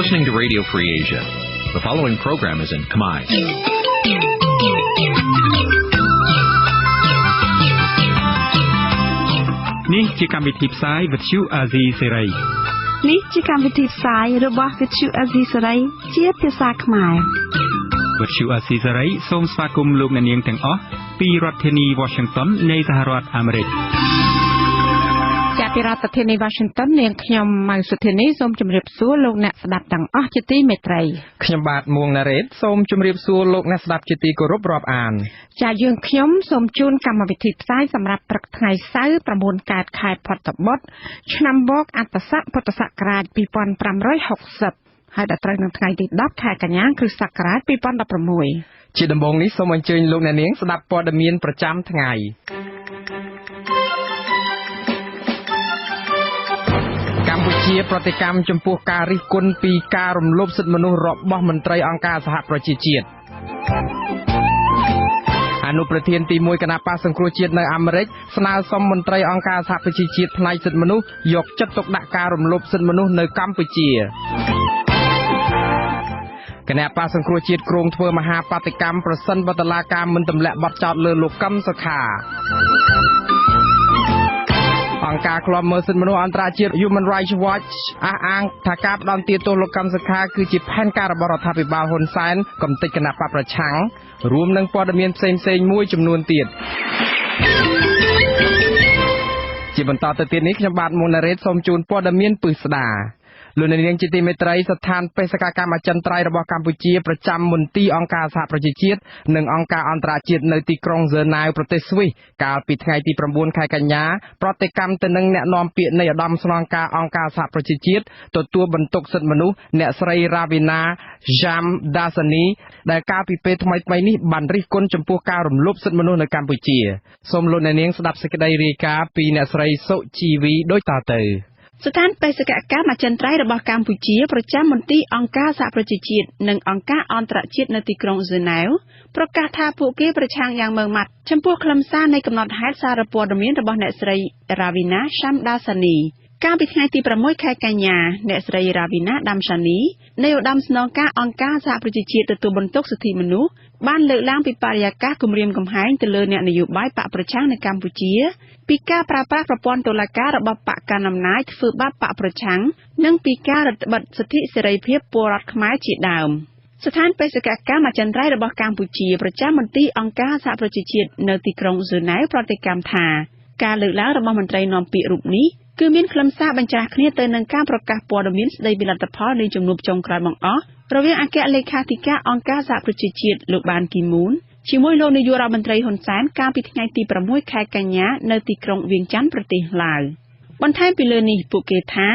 listening to Radio Free Asia. The following program is in Khmer. នេះជាកម្មវិធីផ្សាយវិទ្យុអាស៊ីសេរី នេះជាកម្មវិធីផ្សាយរបស់វិទ្យុអាស៊ីសេរីជាភាសាខ្មែរ វិទ្យុអាស៊ីសេរីសូមស្វាគមន៍លោកអ្នកនាងទាំងអស់ពីរដ្ឋធានី Washington នៃសហរដ្ឋអាមេរិក ពីរដ្ឋធានី Washington នាងខ្ញុំម៉ៅសុធានីសូមជម្រាបសួរលោកអ្នកស្ដាប់ទាំងអស់ជាទីមេត្រីខ្ញុំបាទមួងណារ៉េតសូមជម្រាបសួរលោកអ្នកស្ដាប់ជាទីគោរពរាប់អានចាយើងខ្ញុំសូមជូនកម្មវិធីផ្សាយសម្រាប់ព្រឹកថ្ងៃសៅរ៍ 9 កើតខែផុតបុត្រឆ្នាំវកអត្តស័កពុទ្ធសករាជ 2560 ហើយដល់ត្រូវនៅថ្ងៃទី 10 ខែកញ្ញាគ្រិស្តសករាជ 2016 ជាដំបូងនេះសូមអញ្ជើញលោកអ្នកនាងស្ដាប់ព័ត៌មានប្រចាំថ្ងៃកម្ពុជាប្រតិកម្មចំពោះការរិះគន់ពីការរំលោភសិទ្ធិមនុស្សរបស់មន្ត្រីអង្គការសហប្រជាជាតិអនុប្រធានទី1គណៈបកសង្គ្រោះជាតិនៅអាមេរិកស្នើសុំមន្ត្រីអង្គការសហប្រជាជាតិផ្នែកសិទ្ធិមនុស្សយកចិត្តទុកដាក់ការរំលោភសិទ្ធិមនុស្សនៅកម្ពុជាគណៈបកសង្គ្រោះជាតិគ្រោងធ្វើមហាបាតកម្មប្រសិនបើតុលាការមិនទម្លាក់បទចោទលើលោកកឹមសុខាអង្គការឃ្លាំមើលសិទ្ធិមនុស្សអន្តរជាតិ Human Rights Watch អះអាងថាការផ្ដន្ទាទោសលោកកឹមសុខាគឺជាផែនការរបស់រដ្ឋាភិបាលហ៊ុនសែនកំទេចគណៈបកប្រឆាំងរួមនឹងព័ត៌មានផ្សេងៗមួយចំនួនទៀតជាបន្តទៅទៀតនេះខ្ញុំបាទមុនណារ៉េតសូមជូនព័ត៌មានពិស្ដាលោកនាងជាទីមេត្រីស្ថានបេសកកម្មអចិន្ត្រៃយ៍របស់កម្ពុជាប្រចាំមន្ទីរអង្គការសហប្រជាជាតិនិងអង្គការអន្តរជាតិនៅទីក្រុងហ្សឺណែវប្រទេសស្វីសកាលពីថ្ងៃទី 9 ខែកញ្ញាប្រតិកម្មទៅនឹងអ្នកនាំពាក្យនៃឧត្តមស្នងការអង្គការសហប្រជាជាតិទទួលបន្ទុកសិទ្ធិមនុស្សអ្នកស្រី Ravina Shamdasani ដែលកាលពីពេលថ្មីៗនេះបានរិះគន់ចំពោះការរំលោភសិទ្ធិមនុស្សនៅកម្ពុជាសូមលោកនាងស្ដាប់សេចក្តីរាយការណ៍ពីអ្នកស្រីសុជីវីដូចតទៅស្ថានបេសកកម្មអចិន្ត្រៃយ៍របស់កម្ពុជាប្រចាំមន្ទីរអង្គការសហប្រជាជាតិនិងអង្គការអន្តរជាតិនៅទីក្រុងហ្សឺណែវប្រកាសថាពួកគេប្រឆាំងយ៉ាងម៉ឺងម៉ាត់ចំពោះខ្លឹមសារនៃកំណត់ហេតុសារព័ត៌មានរបស់អ្នកស្រី Ravina Shamdasani កាលពីថ្ងៃទី 6 ខែកញ្ញាអ្នកស្រី Ravina Shamdasani នៃឧត្តមស្នងការអង្គការសហប្រជាជាតិទទួលបន្ទុកសិទ្ធិមនុស្សបានលើកឡើងពីបរិយាកាសគំរាមកំហែងទៅលើអ្នកនយោបាយបកប្រឆាំងនៅកម្ពុជាពីការប្រើប្រាស់ប្រព័ន្ធតុលាការរបស់បកកណ្ដាលអំណាចធ្វើបាបបកប្រឆាំងនិងពីការរឹតបន្តឹងសិទ្ធិសេរីភាពពលរដ្ឋខ្មែរជាដើមស្ថានបេសកកម្មអចិន្ត្រៃយ៍របស់កម្ពុជាប្រចាំមន្ទីរអង្គការសហប្រជាជាតិនៅទីក្រុងហ្សឺណែវប្រតិកម្មថាការលើកឡើងរបស់មន្ត្រីនាំពាក្យរូបនេះគឺមានខ្លឹមសារបញ្ច្រាស់គ្នាទៅនឹងការប្រកាសព័ត៌មានស្តីពីលទ្ធផលនៃជំនួបចុងក្រោយបង្អស់រវាងអគ្គលេខាធិការអង្គការសហប្រជាជាតិលោកបានគីមូនជាមួយលោកនាយករដ្ឋមន្ត្រីហ៊ុនសែនកាលពីថ្ងៃទី 6 ខែកញ្ញានៅទីក្រុងវៀងច័ន្ទប្រទេសឡាវបន្ថែមពីលើនេះពួកគេថា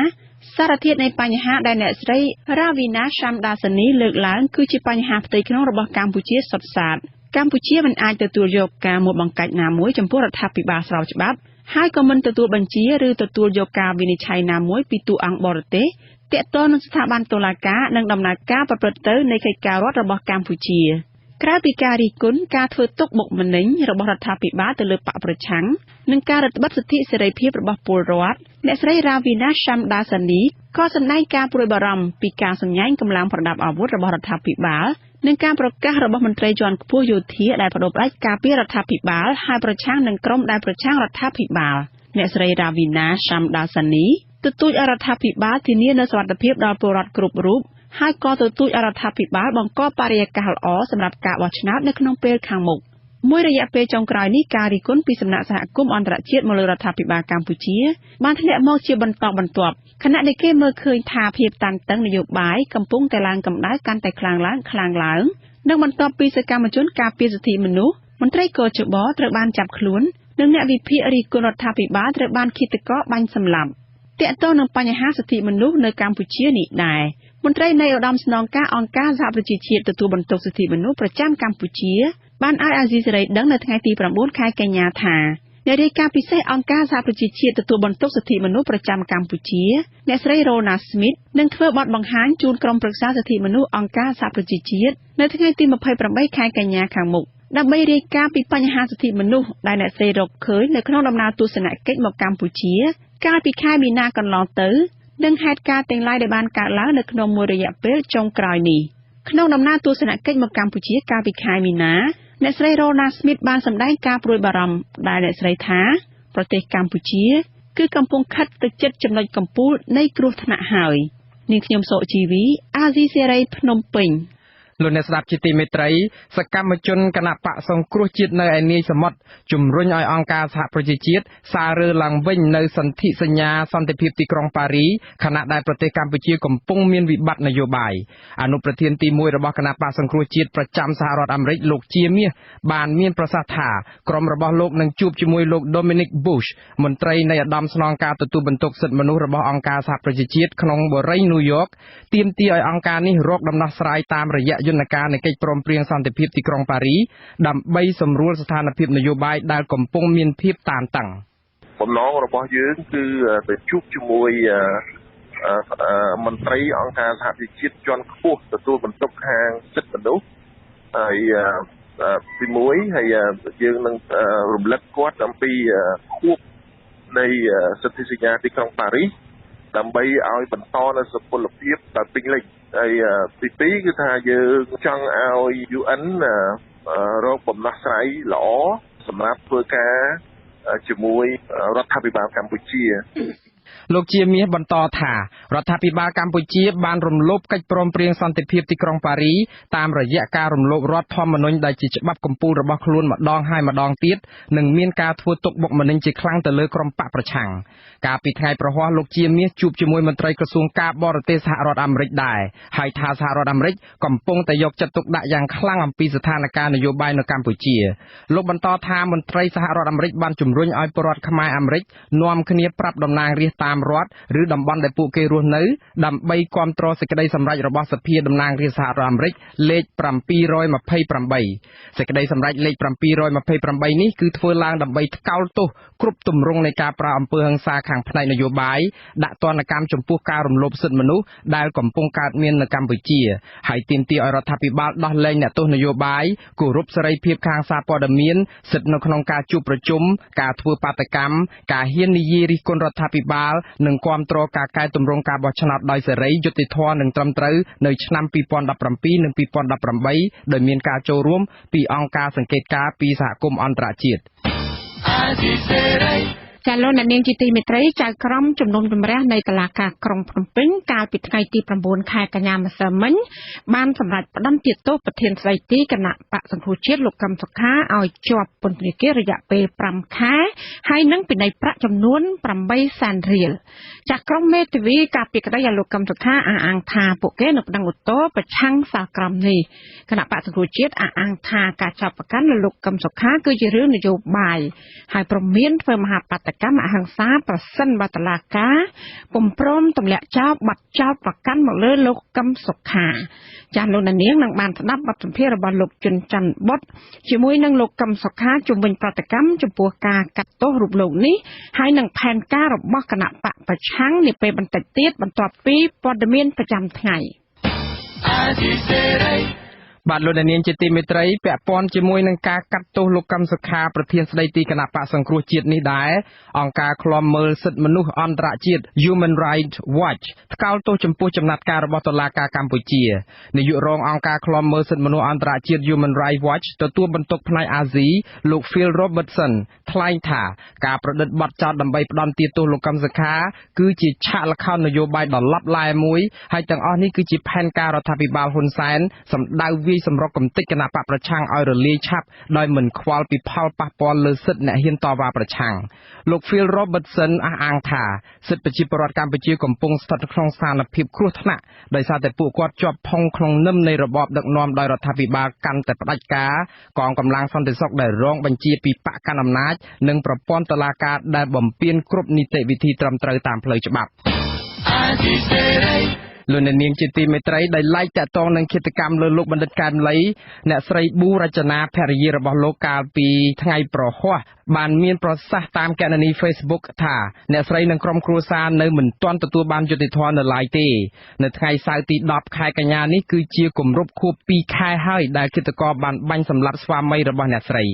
សារធាតុនៃបញ្ហាដែលអ្នកស្រី Ravina Shamdasani លើកឡើងគឺជាបញ្ហាផ្ទៃក្នុងរបស់កម្ពុជាសុទ្ធសាធកម្ពុជាមិនអាចទទួលយកការមួយបង្កាច់ណាមួយចំពោះរដ្ឋាភិបាលស្របច្បាប់ហើយក៏មិនទទួលបញ្ជាឬទទួលយកការវិនិច្ឆ័យណាមួយពីតួអង្គបរទេសទាក់ទងនឹងស្ថាប័នតុលាការនិងដំណើរការប្រព្រឹត្តទៅនៃកិច្ចការរដ្ឋរបស់កម្ពុជាក្រៅពីការរិះគន់ការធ្វើទុកបុកម្នេញរបស់រដ្ឋាភិបាលទៅលើបកប្រឆាំងនិងការរឹតបន្តឹងសិទ្ធិសេរីភាពរបស់ពលរដ្ឋអ្នកស្រី Ravina Shamdasani ក៏សម្ដែងការព្រួយបារម្ភពីការសម្ញែងកម្លាំងប្រដាប់អាវុធរបស់រដ្ឋាភិបាលនិងការប្រកាសរបស់មន្ត្រីជាន់ខ្ពស់យោធាដែលបដិបត្តិការពីរដ្ឋាភិបាលហើយប្រឆាំងនឹងក្រុមដែលប្រឆាំងរដ្ឋាភិបាលអ្នកស្រី Ravina Shamdasani ទទូចឲ្យរដ្ឋាភិបាលធានានូវសុវត្ថិភាពដល់ពលរដ្ឋគ្រប់រូបហើយក៏ទទូចឲ្យរដ្ឋាភិបាលបង្កបរិយាកាសល្អសម្រាប់ការបោះឆ្នោតនៅក្នុងពេលខាងមុខមួយរយៈពេលចុងក្រោយនេះការរិះគន់ពីសំណាក់សហគមន៍អន្តរជាតិមកលើរដ្ឋាភិបាលកម្ពុជាបានធ្លាក់មកជាបន្តបន្ទាប់ខណៈដែលគេមើលឃើញថាភាពតានតឹងនយោបាយកំពុងតែឡើងកម្ដៅកាន់តែខ្លាំងឡើងនិងបន្ទាប់ពីសកម្មជនការពារសិទ្ធិមនុស្សមន្ត្រីកជបត្រូវបានចាប់ខ្លួននិងអ្នកវិភាគរិះគន់រដ្ឋាភិបាលត្រូវបានឃាតករបាញ់សម្លាប់ទាក់ទងនឹងបញ្ហាសិទ្ធិមនុស្សនៅកម្ពុជានេះដែរមន្ត្រីនៃឧត្តមស្នងការអង្គការសហប្រជាជាតិទទួលបន្ទុកសិទ្ធិមនុស្សប្រចាំកម្ពុជាបានឲ្យអាស៊ីសេរីដឹងនៅថ្ងៃទី 9 ខែកញ្ញាថាអ្នករាយការណ៍ពិសេសអង្គការសហប្រជាជាតិទទួលបន្ទុកសិទ្ធិមនុស្សប្រចាំកម្ពុជាអ្នកស្រី Rona Smith នឹងធ្វើបទបង្ហាញជូនក្រុមប្រឹក្សាសិទ្ធិមនុស្សអង្គការសហប្រជាជាតិនៅថ្ងៃទី 28 ខែកញ្ញាខាងមុខដើម្បីរាយការណ៍ពីបញ្ហាសិទ្ធិមនុស្សដែលអ្នកស្រីរកឃើញនៅក្នុងដំណើរទស្សនកិច្ចមកកម្ពុជាកាលពីខែមីនាកន្លងទៅ នឹងហេតុការណ៍ទាំងឡាយដែលបានកើតឡើងនៅក្នុងមួយរយៈពេលចុងក្រោយនេះក្នុងដំណើរទស្សនកិច្ចមកកម្ពុជាកាលពីខែមីនាអ្នកស្រី Rona Smith បានសម្ដែងការព្រួយបារម្ភដែលអ្នកស្រីថាប្រទេសកម្ពុជាគឺកំពុងខិតទៅជិតចំណុចកំពូលនៃគ្រោះថ្នាក់ហើយនាងខ្ញុំសុជីវីអាស៊ីសេរីភ្នំពេញលោកអ្នកស្ដាប់ជាទីមេត្រីសកម្មជនគណៈបកសង្គ្រោះជាតិនៅឯនាយសមុទ្រជំរុញឲ្យអង្គការសហប្រជាជាតិសាររើឡើងវិញនៅសន្ធិសញ្ញាសន្តិភាពទីក្រុងប៉ារីខណៈដែលប្រទេសកម្ពុជាកំពុងមានវិបត្តិនយោបាយអនុប្រធានទី1របស់គណៈបកសង្គ្រោះជាតិប្រចាំសហរដ្ឋអាមេរិកលោកជាមាសបានមានប្រសាសន៍ថាក្រុមរបស់លោកនឹងជួបជាមួយលោក Dominic Bush មន្ត្រីនៃឧត្តមស្នងការទទួលបន្ទុកសិទ្ធិមនុស្សរបស់អង្គការសហប្រជាជាតិក្នុងបូរីញូវយ៉កទាមទារឲ្យអង្គការនេះរកដំណោះស្រាយតាមរយៈយន្តការនៃកិច្ចព្រមព្រៀងសន្តិភាពទីក្រុងប៉ារីដើម្បីសម្រួលស្ថានភាពនយោបាយដែលកំពុងមានភាពតានតឹងបំណងរបស់យើងគឺទៅជួបជាមួយមន្ត្រីអង្គការសហប្រជាជាតិជាន់ខ្ពស់ទទួលបន្ទុកខាងសិទ្ធិមនុស្សហើយទី1ហើយយើងនឹងរំលឹកគាត់អំពីខួបនៃសន្ធិសញ្ញាទីក្រុងប៉ារីសដើម្បីឲ្យបន្តនូវសុពលភាពដល់ពេញលេញហើយទី2គឺថាយើងចង់ឲ្យ UN រកបំណោះស្រាយល្អសម្រាប់ធ្វើការជាមួយរដ្ឋាភិបាលកម្ពុជាលោកជាមាសបន្តថារដ្ឋាភិបាលកម្ពុជាបានរំលោភកិច្ចព្រមព្រៀងសន្តិភាពទីក្រុងប៉ារីតាមរយៈការរំលោភរដ្ឋធម្មនុញ្ញដែលជាច្បាប់កំពូលរបស់ខ្លួនម្ដងហើយម្ដងទៀតនិងមានការធ្វើទុកបុកម្នេញជាខ្លាំងទៅលើក្រុមបកប្រឆាំងកាលពីថ្ងៃប្រហ័សលោកជាមាសជួបជាមួយមន្ត្រីក្រសួងការបរទេសសហរដ្ឋអាមេរិកដែរហើយថាសហរដ្ឋអាមេរិកកំពុងតែយកចិត្តទុកដាក់យ៉ាងខ្លាំងអំពីស្ថានភាពនយោបាយនៅកម្ពុជាលោកបន្តថាមន្ត្រីសហរដ្ឋអាមេរិកបានជំរុញឲ្យពលរដ្ឋខ្មែរអាមេរិកនាំគ្នាប្រាប់តំណាងរាស្ត្រតាមរដ្ឋឬតំបន់ដែលពួកគេរស់នៅដើម្បីគាំទ្រសេចក្តីសម្រេចរបស់សភាតំណាងរាស្ត្រសហរដ្ឋអាមេរិកលេខ728សេចក្តីសម្រេចលេខ728នេះគឺធ្វើឡើងដើម្បីថ្កោលទោសគ្រប់ទម្រង់នៃការប្រើអំពើហិង្សាខាងផ្នែកនយោបាយដាក់ទណ្ឌកម្មចំពោះការរំលោភសិទ្ធិមនុស្សដែលកំពុងកើតមាននៅកម្ពុជាហើយទាមទារឲ្យរដ្ឋាភិបាលដោះលែងអ្នកទោសនយោបាយគោរពសេរីភាពខាងសារព័ត៌មានសិទ្ធិនៅក្នុងការជួបប្រជុំការធ្វើបាតកម្មការហ៊ាននិយាយរិះគន់រដ្ឋាភិបាលនិងគាំទ្រការកែតម្រង់ការបោះឆ្នោតដោយសេរីយុត្តិធម៌និងត្រឹមត្រូវនៅឆ្នាំ2017និង2018ដោយមានការចូលរួមពីអង្គការសង្កេតការណ៍ពីសហគមន៍អន្តរជាតិចាលោកអ្នកនាងជាទីមេត្រីចៅក្រមជំនុំជម្រះនៃតុលាការក្រុងភ្នំពេញកាលពីថ្ងៃទី9ខែកញ្ញាម្សិលមិញបានសម្រេចផ្តន្ទាទោសប្រធានស្ដីទីគណៈបក្សសង្គ្រោះជាតិលោកកឹមសុខាឲ្យជាប់ពន្ធនាគាររយៈពេល5ខែហើយនឹងពិន័យប្រាក់ចំនួន8សែនរៀលចាក្រមមេធាវីកាលពីក្តីឲ្យលោកកឹមសុខាអះអាងថាពួកគេនៅប្តឹងឧទ្ធរណ៍ប្រឆាំងសាលក្រមនេះគណៈបក្សសង្គ្រោះជាតិអះអាងថាការចាប់ប្រកាន់លោកកឹមសុខាគឺជារឿងនយោបាយហើយព្រមមានធ្វើមហាបាតកម្មអហិង្សាប្រសិនបើតុលាការពុំព្រមទម្លាក់ចោលបាត់ចោលប្រកាន់មកលើលោកកឹមសុខាចាស់លោកនាងនឹងបានស្ដាប់បទសម្ភាសន៍របស់លោកជុនច័ន្ទបុត្រជាមួយនឹងលោកកឹមសុខាជំវិញប្រតិកម្មចំពោះការកាត់ទោសរូបលោកនេះហើយនឹងផែនការរបស់គណៈបកប្រឆាំងនាពេលបន្តិចទៀតបន្ទាប់ពីព័ត៌មានប្រចាំថ្ងៃបាទលោកនាងជាទីមេត្រីពាក់ព័ន្ធជាមួយនឹងការកាត់ទោសលោកកឹមសុខាប្រធានស្ដីទីគណៈបក្សសង្គ្រោះជាតិនេះដែរអង្គការឃ្លាំមើលសិទ្ធិមនុស្សអន្តរជាតិ Human Rights Watch ថ្កោលទោសចំពោះចំណាត់ការរបស់តុលាការកម្ពុជានាយករងអង្គការឃ្លាំមើលសិទ្ធិមនុស្សអន្តរជាតិ Human Rights Watch ទទួលបន្ទុកផ្នែកអាស៊ីលោក Phil Robertson ថ្លែងថាការប្រឌិតបទចោទដើម្បីផ្ដន្ទាទោសលោកកឹមសុខាគឺជាឆាកល្ខោននយោបាយដ៏ឡប់ឡែមួយហើយទាំងអស់នេះគឺជាផែនការរដ្ឋាភិបាលហ៊ុនសែនសម្ដៅសម្រុកកំទេចគណៈបកប្រឆាំងឲ្យរលាយឆាប់ដោយមិនខ្វល់ពីផលប៉ះពាល់លើសិទ្ធិអ្នកហ៊ានតវ៉ាប្រឆាំងលោក Phil Robertson អះអាងថាសិទ្ធិប្រជាពលរដ្ឋកម្ពុជាកំពុងស្ថិតក្នុងស្ថានភាពគ្រោះថ្នាក់ដោយសារតែពួកគាត់ជាប់ផុងក្នុងនឹមនៃរបបដឹកនាំដោយរដ្ឋាភិបាលកាន់តែផ្ដាច់ការកងកម្លាំងសន្តិសុខដែលរងបញ្ជាពីបកកណ្ដាលអំណាចនិងប្រព័ន្ធតុលាការដែលបំពានគ្រប់នីតិវិធីត្រឹមត្រូវតាមផ្លូវច្បាប់លោកនាងជាទីមេត្រីដែលឡាយតាក់ទងនឹងឃាតកម្មលើលោកបណ្ឌិតកែមលីអ្នកស្រីប៊ូរចនាភរិយារបស់លោកកាលពីថ្ងៃប្រហ័សបានមានប្រសាសន៍តាមគណនី Facebook ថាអ្នកស្រីនិងក្រុមគ្រួសារនៅមិនទាន់ទទួលបានយុត្តិធម៌នៅឡើយទេនៅថ្ងៃសៅរ៍ទី10ខែកញ្ញានេះគឺជាគម្រប់ខួប2ខែហើយដែលឃាតករបានបាញ់សម្លាប់ស្វាមីរបស់អ្នកស្រី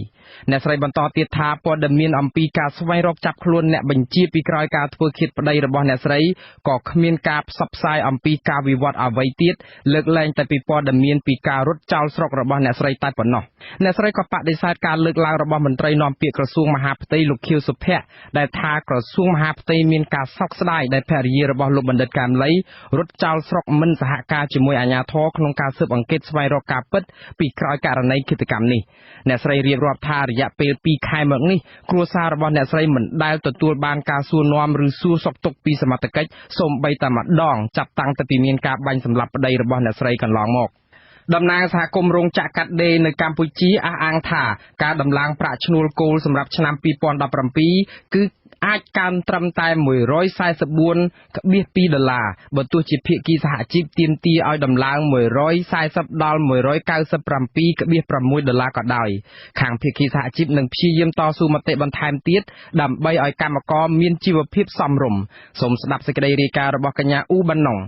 អ្នកស្រីបន្តទៀតថាព័ត៌មានអំពីការស្វែងរកចាប់ខ្លួនអ្នកបញ្ជាពីក្រោយការធ្វើឃាតប្តីរបស់អ្នកស្រីក៏គ្មានការផ្សព្វផ្សាយអំពីការវិវត្តអ្វីទៀតលើកលែងតែពីព័ត៌មានពីការរត់ចោលស្រុករបស់អ្នកស្រីតែប៉ុណ្ណោះអ្នកស្រីក៏បដិសេធការលើកឡើងរបស់មន្ត្រីនាំពាក្យក្រសួងមហាផ្ទៃលោកខៀវសុភ័ក្រដែលថាក្រសួងមហាផ្ទៃមានការសោកស្ដាយដែលភរិយារបស់លោកបណ្ឌិតកែមលីរត់ចោលស្រុកមិនសហការជាមួយអាជ្ញាធរក្នុងការស៊ើបអង្កេតស្វែងរកការពិតពីក្រោយករណីឃាតកម្មនេះអ្នកស្រីរៀបរាប់ថារយៈពេល2ខែមកនេះគ្រួសាររបស់អ្នកស្រីមិនដែលទទួលបានការសួរនាំឬសួរសុខទុក្ខពីសមត្ថកិច្ចសូម្បីតែម្ដងចាប់តាំងពីមានការបាញ់សម្លាប់ប្តីរបស់អ្នកស្រីកន្លងមកតំណាងសហគមន៍រោងចក្រកាត់ដេរនៅកម្ពុជាអះអាងថាការដំឡើងប្រាក់ឈ្នួលគោលសម្រាប់ឆ្នាំ2017គឺអាចកើនត្រឹមតែ$144.2បើទោះជាភាគីសហជីពទាមទារឲ្យដំឡើង$140ដល់$197.6ក៏ដោយខាងភាគីសហជីពនឹងព្យាយាមតស៊ូមតិបន្ថែមទៀតដើម្បីឲ្យកម្មករមានជីវភាពសមរម្យសូមស្ដាប់សេចក្តីរាយការណ៍របស់កញ្ញាអ៊ូបានណុង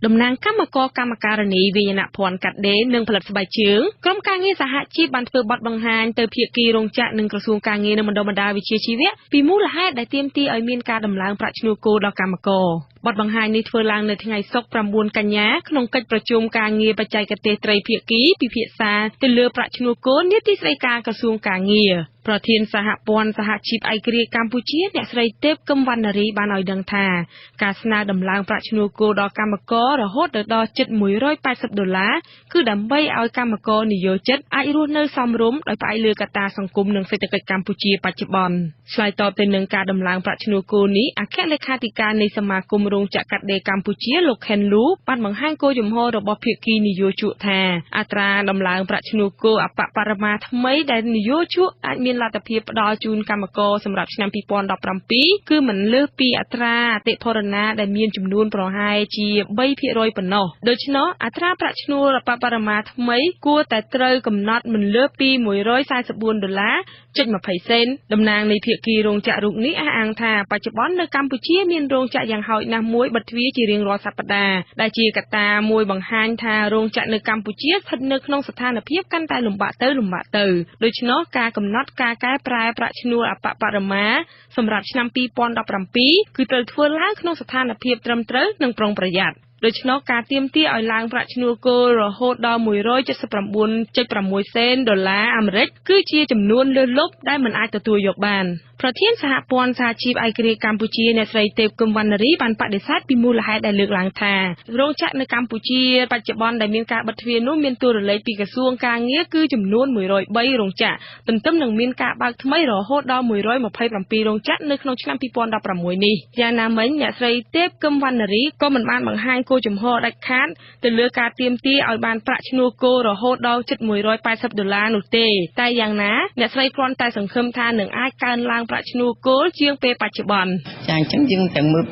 តំណាងកម្មករកម្មការិនីវិញ្ញាណភ័ណ្ឌកាត់ដេរនិងផលិតស្បែកជើងក្រុមការងារសហជីពបានធ្វើបទបង្ហាញទៅភាគីរោងចក្រនិងក្រសួងការងារនិងបណ្ដុំបណ្ដាលវិជ្ជាជីវៈពីមូលហេតុដែលទាមទារឲ្យមានការដំឡើងប្រាក់ឈ្នួលគោលដល់កម្មករបទបង្ហាញនេះធ្វើឡើងនៅថ្ងៃសុក្រ9កញ្ញាក្នុងកិច្ចប្រជុំការងារបច្ចេកទេសត្រីភាគីពិភាក្សាទៅលើប្រាក់ឈ្នួលគោលនីតិស្តីការក្រសួងការងារប្រធានសហព័ន្ធសហជីពឯករាជ្យកម្ពុជាអ្នកស្រីទេពកឹមវណ្ណារីបានឲ្យដឹងថាការស្នើដំឡើងប្រាក់ឈ្នួលគោលដល់កម្មកររហូតដល់ជិត$180គឺដើម្បីឲ្យកម្មករនិយោជិតអាចរស់នៅសមរម្យដោយផ្អែកលើកត្តាសង្គមនិងសេដ្ឋកិច្ចកម្ពុជាបច្ចុប្បន្នឆ្លើយតបទៅនឹងការដំឡើងប្រាក់ឈ្នួលគោលនេះអគ្គលេខាធិការនៃសមាគមរោងចក្រកាត់ដេរកម្ពុជាលោកខេនលូបានបង្ហាញគោលជំហររបស់ភាគីនយោជកថាអត្រាដំឡើងប្រាក់ឈ្នួលគោលអបបរមាថ្មីដែលនយោជកអាចមានលទ្ធភាពផ្ដល់ជូនកម្មករសម្រាប់ឆ្នាំ2017គឺមិនលើសពីអត្រាអតិផរណាដែលមានចំនួនប្រហែលជា3%ប៉ុណ្ណោះដូច្នោះអត្រាប្រាក់ឈ្នួលអបបរមាថ្មីគួរតែត្រូវកំណត់មិនលើសពី$144.20សេនតំណាងនៃភាគីរោងចក្ររូបនេះអះអាងថាបច្ចុប្បន្ននៅកម្ពុជាមានរោងចក្រយ៉ាងហោចណាស់មួយបិទទ្វារជារៀងរាល់សប្តាហ៍ដែលជាកត្តាមួយបង្ហាញថារោងចក្រនៅកម្ពុជាស្ថិតនៅក្នុងស្ថានភាពកាន់តែលំបាកទៅដូច្នោះការកំណត់ការកែប្រែប្រាក់ឈ្នួលអបបរមាសម្រាប់ឆ្នាំ2017គឺត្រូវធ្វើឡើងក្នុងស្ថានភាពត្រឹមត្រូវនិងប្រុងប្រយ័ត្នដូច្នោះការទាមទារឲ្យឡើងប្រាក់ឈ្នួលគោលរហូតដល់$179.6សេនដុល្លារអាមេរិកគឺជាចំនួនលើសលប់ដែលមិនអាចទទួលយកបានប្រធានសហព័ន្ធសហជីពឯករាជ្យកម្ពុជាអ្នកស្រីទេពកឹមវណ្ណារីបានបដិសេធពីមូលហេតុដែលលើកឡើងថារោងចក្រនៅកម្ពុជាបច្ចុប្បន្នដែលមានការបិទទ្វារនោះមានតួលេខពីក្រសួងការងារគឺចំនួន103រោងចក្រទន្ទឹមនឹងមានការបើកថ្មីរហូតដល់127រោងចក្រនៅក្នុងឆ្នាំ2016នេះយ៉ាងណាមិញអ្នកស្រីទេពកឹមវណ្ណារីក៏មិនបានបង្ហាញគោលជំហរដាច់ខាតទៅលើការទាមទារឲ្យបានប្រាក់ឈ្នួលគោលរហូតដល់ជិត$180នោះទេតែយ៉ាងណាអ្នកស្រីគ្រាន់តែសង្ឃឹមថានឹងអាចកើនឡើងប្រាក់ឈ្នួលគោលជាងពេលបច្ចុប្បន្នចាអញ្ចឹងយើងតែមើល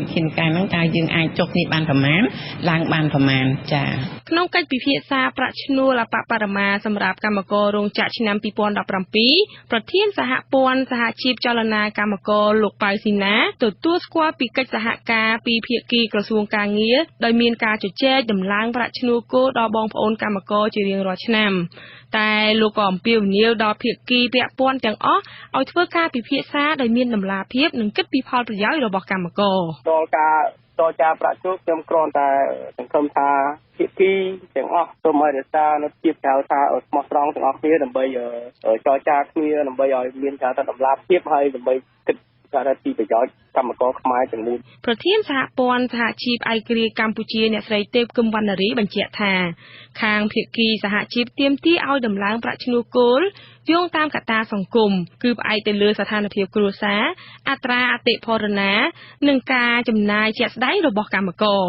វិធានការហ្នឹងតើយើងអាចចុះនេះបានប្រមាណឡើងបានប្រមាណចាក្នុងកិច្ចពិភាក្សាប្រាក់ឈ្នួលអបបរមាសម្រាប់កម្មកររោងចក្រឆ្នាំ2017ប្រធានសហព័ន្ធសហជីពចលនាកម្មករលោកប៉ៅស៊ីណាទទួលស្គាល់ពីកិច្ចសហការពីភាគីក្រសួងការងារដោយមានការជជែកដំឡើងប្រាក់ឈ្នួលគោលដល់បងប្អូនកម្មករជារៀងរាល់ឆ្នាំតែលោកក៏អំពាវនាវដល់ភាគីពាក់ព័ន្ធទាំងអស់ឲ្យធ្វើការពិភាក្សាដោយមានតម្លាភាពនិងគិតពីផលប្រយោជន៍របស់កម្មករដល់ការចរចាប្រាក់ឈ្នួលខ្ញុំគ្រាន់តែសង្ឃឹមថាភាគីទាំងអស់សូមឲ្យរក្សានូវភាពចៅថាស្មោះត្រង់ទាំងអស់គ្នាដើម្បីចរចាគ្នាដើម្បីឲ្យមានការតម្លាភាពហើយដើម្បីគិតការទីប្រយោជន៍កម្មករខ្មែរទាំងមូលប្រធានសហព័ន្ធសហជីពឯករាជ្យកម្ពុជាអ្នកស្រីទេពកឹមវណ្ណារីបញ្ជាក់ថាខាងភាគីសហជីពទាមទារឲ្យដំឡើងប្រាក់ឈ្នួលគោលយោងតាមកត្តាសង្គមគឺផ្អែកទៅលើស្ថានភាពគ្រួសារអត្រាអតិផរណានិងការចំណាយជាក់ស្ដែងរបស់កម្មករ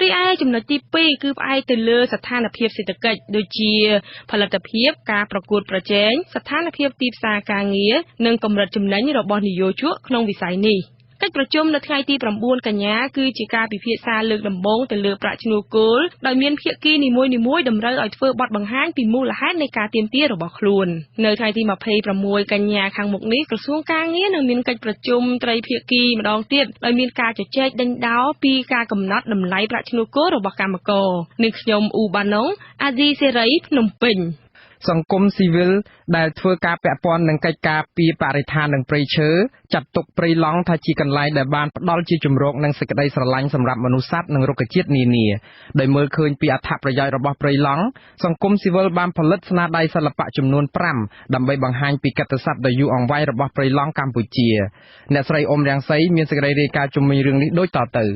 រីឯចំណុចទី2គឺផ្អែកទៅលើស្ថានភាពសេដ្ឋកិច្ចដូចជាផលិតភាពការប្រកួតប្រជែងស្ថានភាពទីផ្សារការងារនិងកម្រិតចំណេញរបស់និយោជកក្នុងវិស័យនេះកិច្ចប្រជុំនៅថ្ងៃទី9កញ្ញាគឺជាការពិភាក្សាលើកដំបូងទៅលើប្រាក់ឈ្នួលគោលដោយមានភាគីនីមួយៗតម្រូវឲ្យធ្វើបទបង្ហាញពីមូលហេតុនៃការទាមទាររបស់ខ្លួននៅថ្ងៃទី26កញ្ញាខាងមុខនេះក្រសួងការងារនឹងមានកិច្ចប្រជុំត្រីភាគីម្ដងទៀតដោយមានការជជែកដេញដោលពីការកំណត់តម្លៃប្រាក់ឈ្នួលគោលរបស់កម្មករនាងខ្ញុំអ៊ូបាណុងអាស៊ីសេរីភ្នំពេញ សង្គមស៊ីវិលដែលធ្វើការពាក់ព័ន្ធនឹងកិច្ចការពីបរិស្ថាននិងព្រៃឈើចាត់ទុកព្រៃឡង់ថាជាកន្លែងដែលបានផ្ដល់ជាជំរកនិងសេចក្តីស្រឡាញ់សម្រាប់មនុស្សសត្វនិងរុក្ខជាតិនានាដោយមើលឃើញពីអត្ថប្រយោជន៍របស់ព្រៃឡង់សង្គមស៊ីវិលបានផលិតស្នាដៃសិល្បៈចំនួន5ដើម្បីបង្ហាញពីកិត្តិស័ព្ទដ៏យូរអង្វែងរបស់ព្រៃឡង់កម្ពុជាអ្នកស្រីអ៊ុំរាំងសីមានសេចក្តីរាយការណ៍ជុំវិញរឿងនេះដូចតទៅ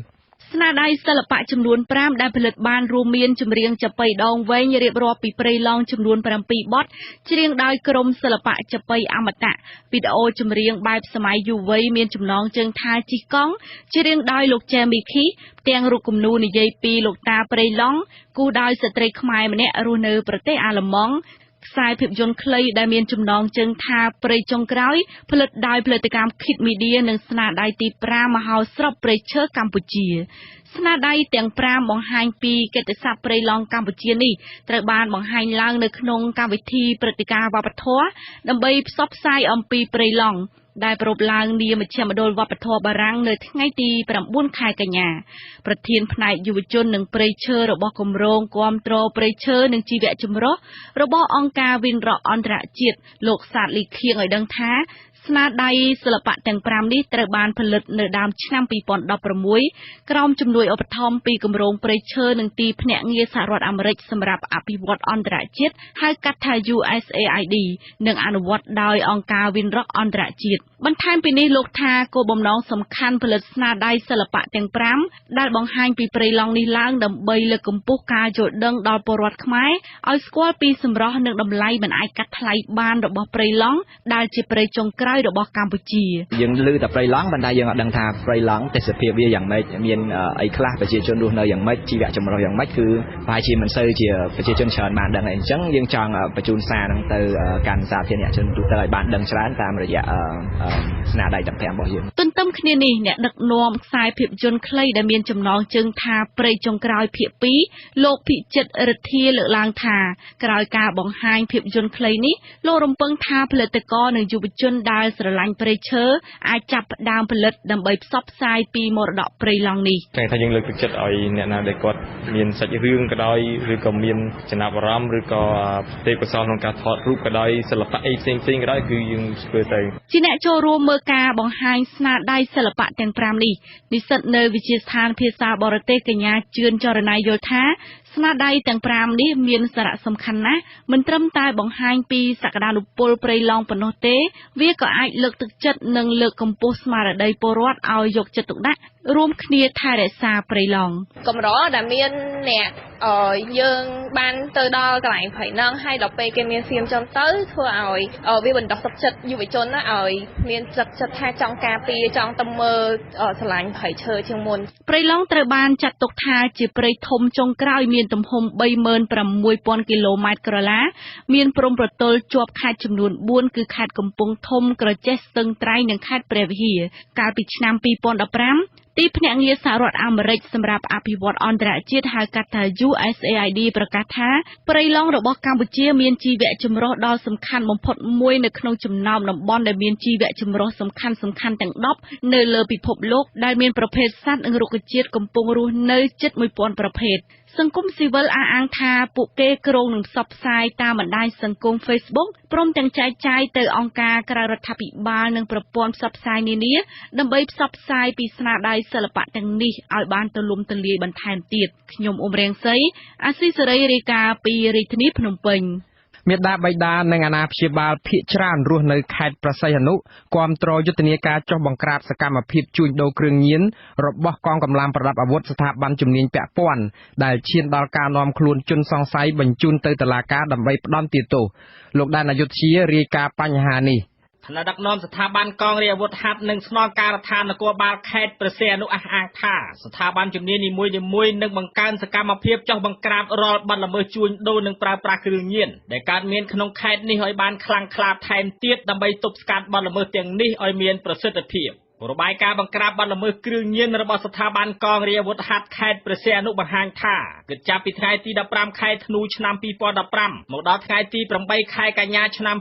ស្នាដៃសិល្បៈចំនួន5ដែលផលិតបានរួមមានចម្រៀងចាប៉ីដងវែងរៀបរាប់ពីព្រៃឡង់ចំនួន7បទច្រៀងដោយក្រុមសិល្បៈចាប៉ីអមតៈវីដេអូចម្រៀងបែបសម័យយុវវ័យមានចំណងជើងថាជីកង់ច្រៀងដោយលោកចែមីខីផ្ទាំងរូបគំនូរនិយាយពីលោកតាព្រៃឡង់គូដោយស្ត្រីខ្មែរម្នាក់រស់នៅប្រទេសអាល្លឺម៉ង់ខ្សែភាពយន្តខ្លីដែលមានចំណងជើងថាព្រៃចុងក្រោយផលិតដោយផលិតកម្ម Kid Media និងស្នាដៃទី5មហោស្រពព្រៃឈើកម្ពុជាស្នាដៃទាំង5បង្ហាញពីកិត្តិស័ព្ទព្រៃឡង់កម្ពុជានេះត្រូវបានបង្ហាញឡើងនៅក្នុងកម្មវិធីព្រឹត្តិការណ៍វប្បធម៌ដើម្បីផ្សព្វផ្សាយអំពីព្រៃឡង់ដែលប្រពឡើងនាមជ្ឈមណ្ឌលវប្បធម៌បារាំងនៅថ្ងៃទី9ខែកញ្ញាប្រធានផ្នែកយុវជននិងព្រៃឈើរបស់គម្រោងគាំទ្រព្រៃឈើនិងជីវៈចម្រុះរបស់អង្គការវិនរកអន្តរជាតិលោកសាទលីខៀងឲ្យដឹងថាស្នាដៃសិល្បៈទាំង5នេះត្រូវបានផលិតនៅដើមឆ្នាំ2016ក្រោមជំនួយឧបត្ថម្ភពីគម្រោងព្រៃឈើនិងទីភ្នាក់ងារសហរដ្ឋអាមេរិកសម្រាប់អភិវឌ្ឍអន្តរជាតិហៅកាត់ថា USAID និងអនុវត្តដោយអង្គការវិនរកអន្តរជាតិបន្ថែមពីនេះលោកថាគោលបំណងសំខាន់ផលិតស្នាដៃសិល្បៈទាំង5ដែលបង្ហាញពីព្រៃឡង់នេះឡើងដើម្បីលើកកម្ពស់ការយល់ដឹងដល់ពលរដ្ឋខ្មែរឲ្យស្គាល់ពីសម្រស់និងតម្លៃមិនអាចកាត់ថ្លៃបានរបស់ព្រៃឡង់ដែលជាព្រៃចុងក្រោយរបស់កម្ពុជាយើងឮតែព្រៃឡង់ប៉ុន្តែយើងអត់ដឹងថាព្រៃឡង់ទេសភាពវាយ៉ាងម៉េចមានអីខ្លះប្រជាជនរស់នៅយ៉ាងម៉េចជីវៈចម្រុះយ៉ាងម៉េចគឺប្រហែលជាមិនសូវជាប្រជាជនច្រើនបានដឹងអីអញ្ចឹងយើងចង់បញ្ជូនសារហ្នឹងទៅកាន់សាធារណជនទូទៅឲ្យបានដឹងច្រើនតាមរយៈស្នាដៃទាំង5របស់យើងទន្ទឹមគ្នានេះអ្នកដឹកនាំខ្សែភាពយន្តខ្លីដែលមានចំណងជើងថាព្រៃចុងក្រោយភាគ2លោកភិចិត្ររិទ្ធាលើកឡើងថាក្រោយការបង្ហាញភាពយន្តខ្លីនេះលោករំពឹងថាផលិតករនិងយុវជនដែលស្រឡាញ់ព្រៃឈើអាចចាប់ផ្ដើមផលិតដើម្បីផ្សព្វផ្សាយពីមរតកព្រៃឡង់នេះតែថាយើងលើកទឹកចិត្តឲ្យអ្នកណាដែលគាត់មានសាច់រឿងក៏ដោយឬក៏មានចំណាប់អារម្មណ៍ឬក៏ទេពកោសល្យក្នុងការថតរូបក៏ដោយសិល្បៈអីផ្សេងៗក៏ដោយគឺយើងធ្វើទៅជាអ្នកចូលរួមមើលការបង្ហាញស្នាដៃសិល្បៈទាំង5នេះនិស្សិតនៅវិទ្យាស្ថានភាសាបរទេសកញ្ញាជឿនចរណៃយល់ថាស្នាដៃទាំង5នេះមានសារៈសំខាន់ណាស់មិនត្រឹមតែបង្ហាញពីសក្តានុពលព្រៃឡង់ប៉ុណ្ណោះទេវាក៏អាចលើកទឹកចិត្តនិងលើកកម្ពស់ស្មារតីពលរដ្ឋឲ្យយកចិត្តទុកដាក់រួមគ្នាថែរក្សាព្រៃឡង់កម្រដែលមានអ្នកយើងបានទៅដល់កន្លែងព្រៃហ្នឹងហើយដល់ពេលគេមានសៀមចំទៅធ្វើឲ្យវាបណ្ដុះទឹកចិត្តយុវជនណាឲ្យមានចិត្តថាចង់ការពារចង់ទៅមើលស្រឡាញ់ព្រៃឈើជាងមុនព្រៃឡង់ត្រូវបានចាត់ទុកថាជាព្រៃធំចុងក្រោយមានទំហំ 36,000 គីឡូម៉ែត្រក្រឡាមានព្រំប្រទល់ជាប់ខេត្តចំនួន4គឺខេត្តកំពង់ធំក្រចេះស្ទឹងត្រែងនិងខេត្តព្រះវិហារកាលពីឆ្នាំ2015ទីភ្នាក់ងារសហរដ្ឋអាមេរិកសម្រាប់អភិវឌ្ឍអន្តរជាតិហៅកាត់ថា USAID ប្រកាសថាព្រៃឡង់របស់កម្ពុជាមានជីវៈចម្រុះដ៏សំខាន់បំផុតមួយនៅក្នុងចំណោមតំបន់ដែលមានជីវៈចម្រុះសំខាន់ទាំង10នៅលើពិភពលោកដែលមានប្រភេទសត្វនិងរុក្ខជាតិកំពុងរស់នៅជិត 1000 ប្រភេទសង្គមស៊ីវិលអះអាងថាពួកគេគ្រោងនឹងផ្សព្វផ្សាយតាមបណ្ដាញសង្គម Facebook ព្រមទាំងចែកចាយទៅអង្គការក្រៅរដ្ឋាភិបាលនិងប្រព័ន្ធផ្សព្វផ្សាយនានាដើម្បីផ្សព្វផ្សាយពីស្នាដៃសិល្បៈទាំងនេះឲ្យបានទូលំទូលាយបន្ថែមទៀតខ្ញុំអ៊ុំរាំងសីអាស៊ីសេរីរាយការណ៍ពីរាជធានីភ្នំពេញមេដាបៃតានិងអាណាព្យាបាលភាគច្រើនរស់នៅខេត្តប្រស័យអនុគាំទ្រយុទ្ធនាការចុះបង្ក្រាបសកម្មភាពជួញដូរគ្រឿងញៀនរបស់កងកម្លាំងប្រដាប់អាវុធស្ថាប័នជំនាញពាក់ព័ន្ធដែលឈានដល់ការនាំខ្លួនជនសង្ស័យបញ្ជូនទៅតុលាការដើម្បីផ្ដន្ទាទោសលោកដានអយុធ្យារាយការណ៍បញ្ហានេះថ្នាក់ដឹកនាំស្ថាប័នកងរាជអាវុធហត្ថនិងស្នងការដ្ឋាននគរបាលខេត្តព្រះសីហនុអះអាងថាស្ថាប័នជំនាញនីមួយៗនឹងបង្កើនសកម្មភាពចុះបង្ក្រាបរាល់បទល្មើសជួញដូរនិងប្រើប្រាស់គ្រឿងញៀនដែលកើតមានក្នុងខេត្តនេះឲ្យបានខ្លាំងក្លាថែមទៀតដើម្បីទប់ស្កាត់បទល្មើសទាំងនេះឲ្យមានប្រសិទ្ធភាពរបាយការណ៍បង្ក្រាបបទល្មើសគ្រឿងញៀនរបស់ស្ថាប័នកងរាជអាវុធហត្ថខេត្តព្រះសីហនុបង្ហាញថាគិតចាប់ពីថ្ងៃទី15ខែធ្នូឆ្នាំ2015មកដល់ថ្ងៃទី8ខែកញ្ញាឆ្នាំ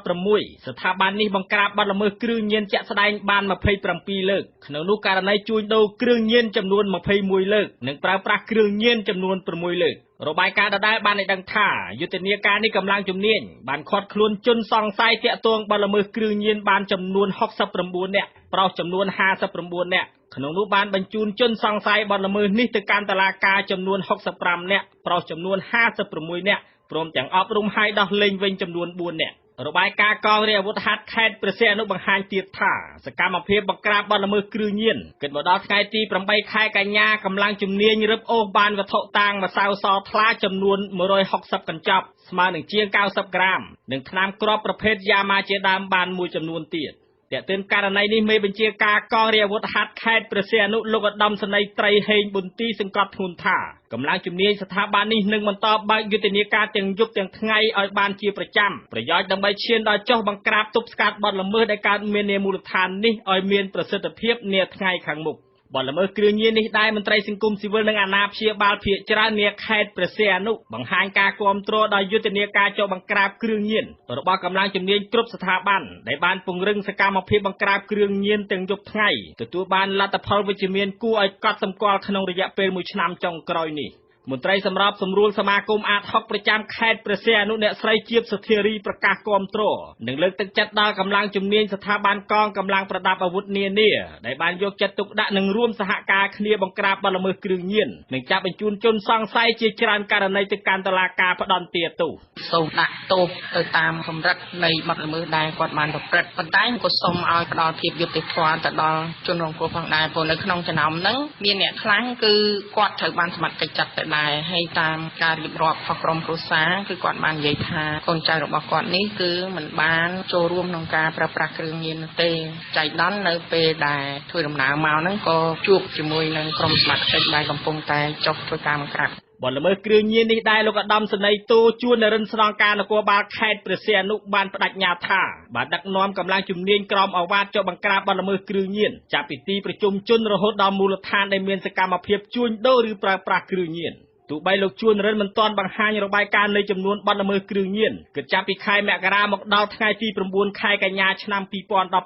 2016ស្ថាប័ននេះបង្ក្រាបបទល្មើសគ្រឿងញៀនជាក់ស្ដែងបាន27លើកក្នុងនោះករណីជួញដូរគ្រឿងញៀនចំនួន21លើកនិងប្រើប្រាស់គ្រឿងញៀនចំនួន6លើក របាយការណ៍ដដែលបានឲ្យដឹងថាយុទ្ធនាការនេះកម្លាំងជំនាញបានឃាត់ខ្លួនជនសង្ស័យទាក់ទងបទល្មើសគ្រឿងញៀនបានចំនួន69នាក់ប្រុសចំនួន59នាក់ក្នុងនោះបានបញ្ជូនជនសង្ស័យបទល្មើសនេះទៅកាន់តុលាការចំនួន65នាក់ប្រុសចំនួន56នាក់ព្រមទាំងអប់រំឲ្យដោះលែងវិញចំនួន4នាក់របាយការណ៍កងរាជអាវុធហត្ថខេត្តព្រះសីហនុបង្ហាញទៀតថាសកម្មភាពបង្ក្រាបបទល្មើសគ្រឿងញៀនគិតមកដល់ថ្ងៃទី8ខែកញ្ញាកម្លាំងជំនាញរឹបអូសបានវត្ថុតាងម្សៅសថ្លាចំនួន160កញ្ចប់ស្មើនឹងជាង90ក្រាមនិងថ្នាំគ្រាប់ប្រភេទយ៉ាម៉ាជាដើមបានមួយចំនួនទៀតតែទើបករណីនេះមេបញ្ជាការកងរាជអាវុធហត្ថខេត្តព្រះសីហនុលោកឧត្តមសេនីយ៍ត្រីហេងប៊ុនទីសង្កត់ធ្ងន់ថាកម្លាំងជំនាញស្ថាប័ននេះនឹងបន្តបើកយុទ្ធនាការទាំងយប់ទាំងថ្ងៃឲ្យបានជាប្រចាំប្រយោជន៍ដើម្បីឈានដល់ចុះបង្ក្រាបទប់ស្កាត់បទល្មើសដែលកើតមាននាមូលដ្ឋាននេះឲ្យមានប្រសិទ្ធភាពនាថ្ងៃខាងមុខបទល្មើសគ្រឿងញៀននេះដែរមន្ត្រីសង្គមស៊ីវិលនិងអាណាព្យាបាលភាគច្រើននាខេត្តព្រះសីហនុបង្ហាញការគាំទ្រដល់យុទ្ធនាការចុះបង្ក្រាបគ្រឿងញៀនរបស់កម្លាំងជំនាញគ្រប់ស្ថាប័នដែលបានពង្រឹងសកម្មភាពបង្ក្រាបគ្រឿងញៀនទាំងយប់ថ្ងៃទទួលបានលទ្ធផលវិជ្ជមានគួរឲ្យកត់សម្គាល់ក្នុងរយៈពេល1ឆ្នាំចុងក្រោយនេះមន្ត្រីសម្របសម្រួលសមាគមអាត60ប្រចាំខេត្តព្រះសីហនុអ្នកស្រីជាបសុធារីប្រកាសគាំទ្រនិងលើកទឹកចិត្តដល់កម្លាំងជំនាញស្ថាប័នកងកម្លាំងប្រដាប់អាវុធនានាដែលបានយកចិត្តទុកដាក់និងរួមសហការគ្នាបង្ក្រាបបទល្មើសគ្រឿងញៀននិងចាប់បញ្ជូនជនសង្ស័យជាច្រើនករណីទៅកាន់តុលាការផ្ដន្ទាទោសសូមដាក់ទោសទៅតាមកម្រិតនៃបទល្មើសដែលគាត់បានប្រព្រឹត្តប៉ុន្តែក៏សូមឲ្យផ្ដល់ភាពយុត្តិធម៌ទៅដល់ជនរងគ្រោះផងដែរព្រោះនៅក្នុងចំណោមហ្នឹងមានអ្នកខ្លះគឺគាត់ត្រូវបានសមត្ថកិច្ចចាប់ទៅហើយតាមការរៀបរាប់របស់ក្រុមគ្រួសារគឺគាត់បាននិយាយថាកូនចៅរបស់គាត់នេះគឺមិនបានចូលរួមក្នុងការប្រើប្រាស់គ្រឿងញៀនទេចៃដន្យនៅពេលដែលធ្វើដំណើរមកហ្នឹងក៏ជួបជាមួយនឹងក្រុមសមត្ថកិច្ចដែលកំពុងតែចុះធ្វើការបង្ក្រាបបទល្មើសគ្រឿងញៀននេះដែរលោកឧត្តមសេនីយ៍តូជួននរិនស្នងការនគរបាលខេត្តព្រះសីហនុបានបដិញ្ញាថាបានដឹកនាំកម្លាំងជំនាញក្រមអាវ៉ាតចុះបង្ក្រាបបទល្មើសគ្រឿងញៀនចាប់ពីទីប្រជុំជនរហូតដល់មូលដ្ឋានដែលមានសកម្មភាពជួញដូរឬប្រើប្រាស់គ្រឿងញៀនទោះបីលោកជួនរិនមិនទាន់បង្ហាញរបាយការណ៍នៃចំនួនបទល្មើសគ្រឿងញៀនគិតចាប់ពីខែមករាមកដល់ថ្ងៃទី9ខែកញ្ញាឆ្នាំ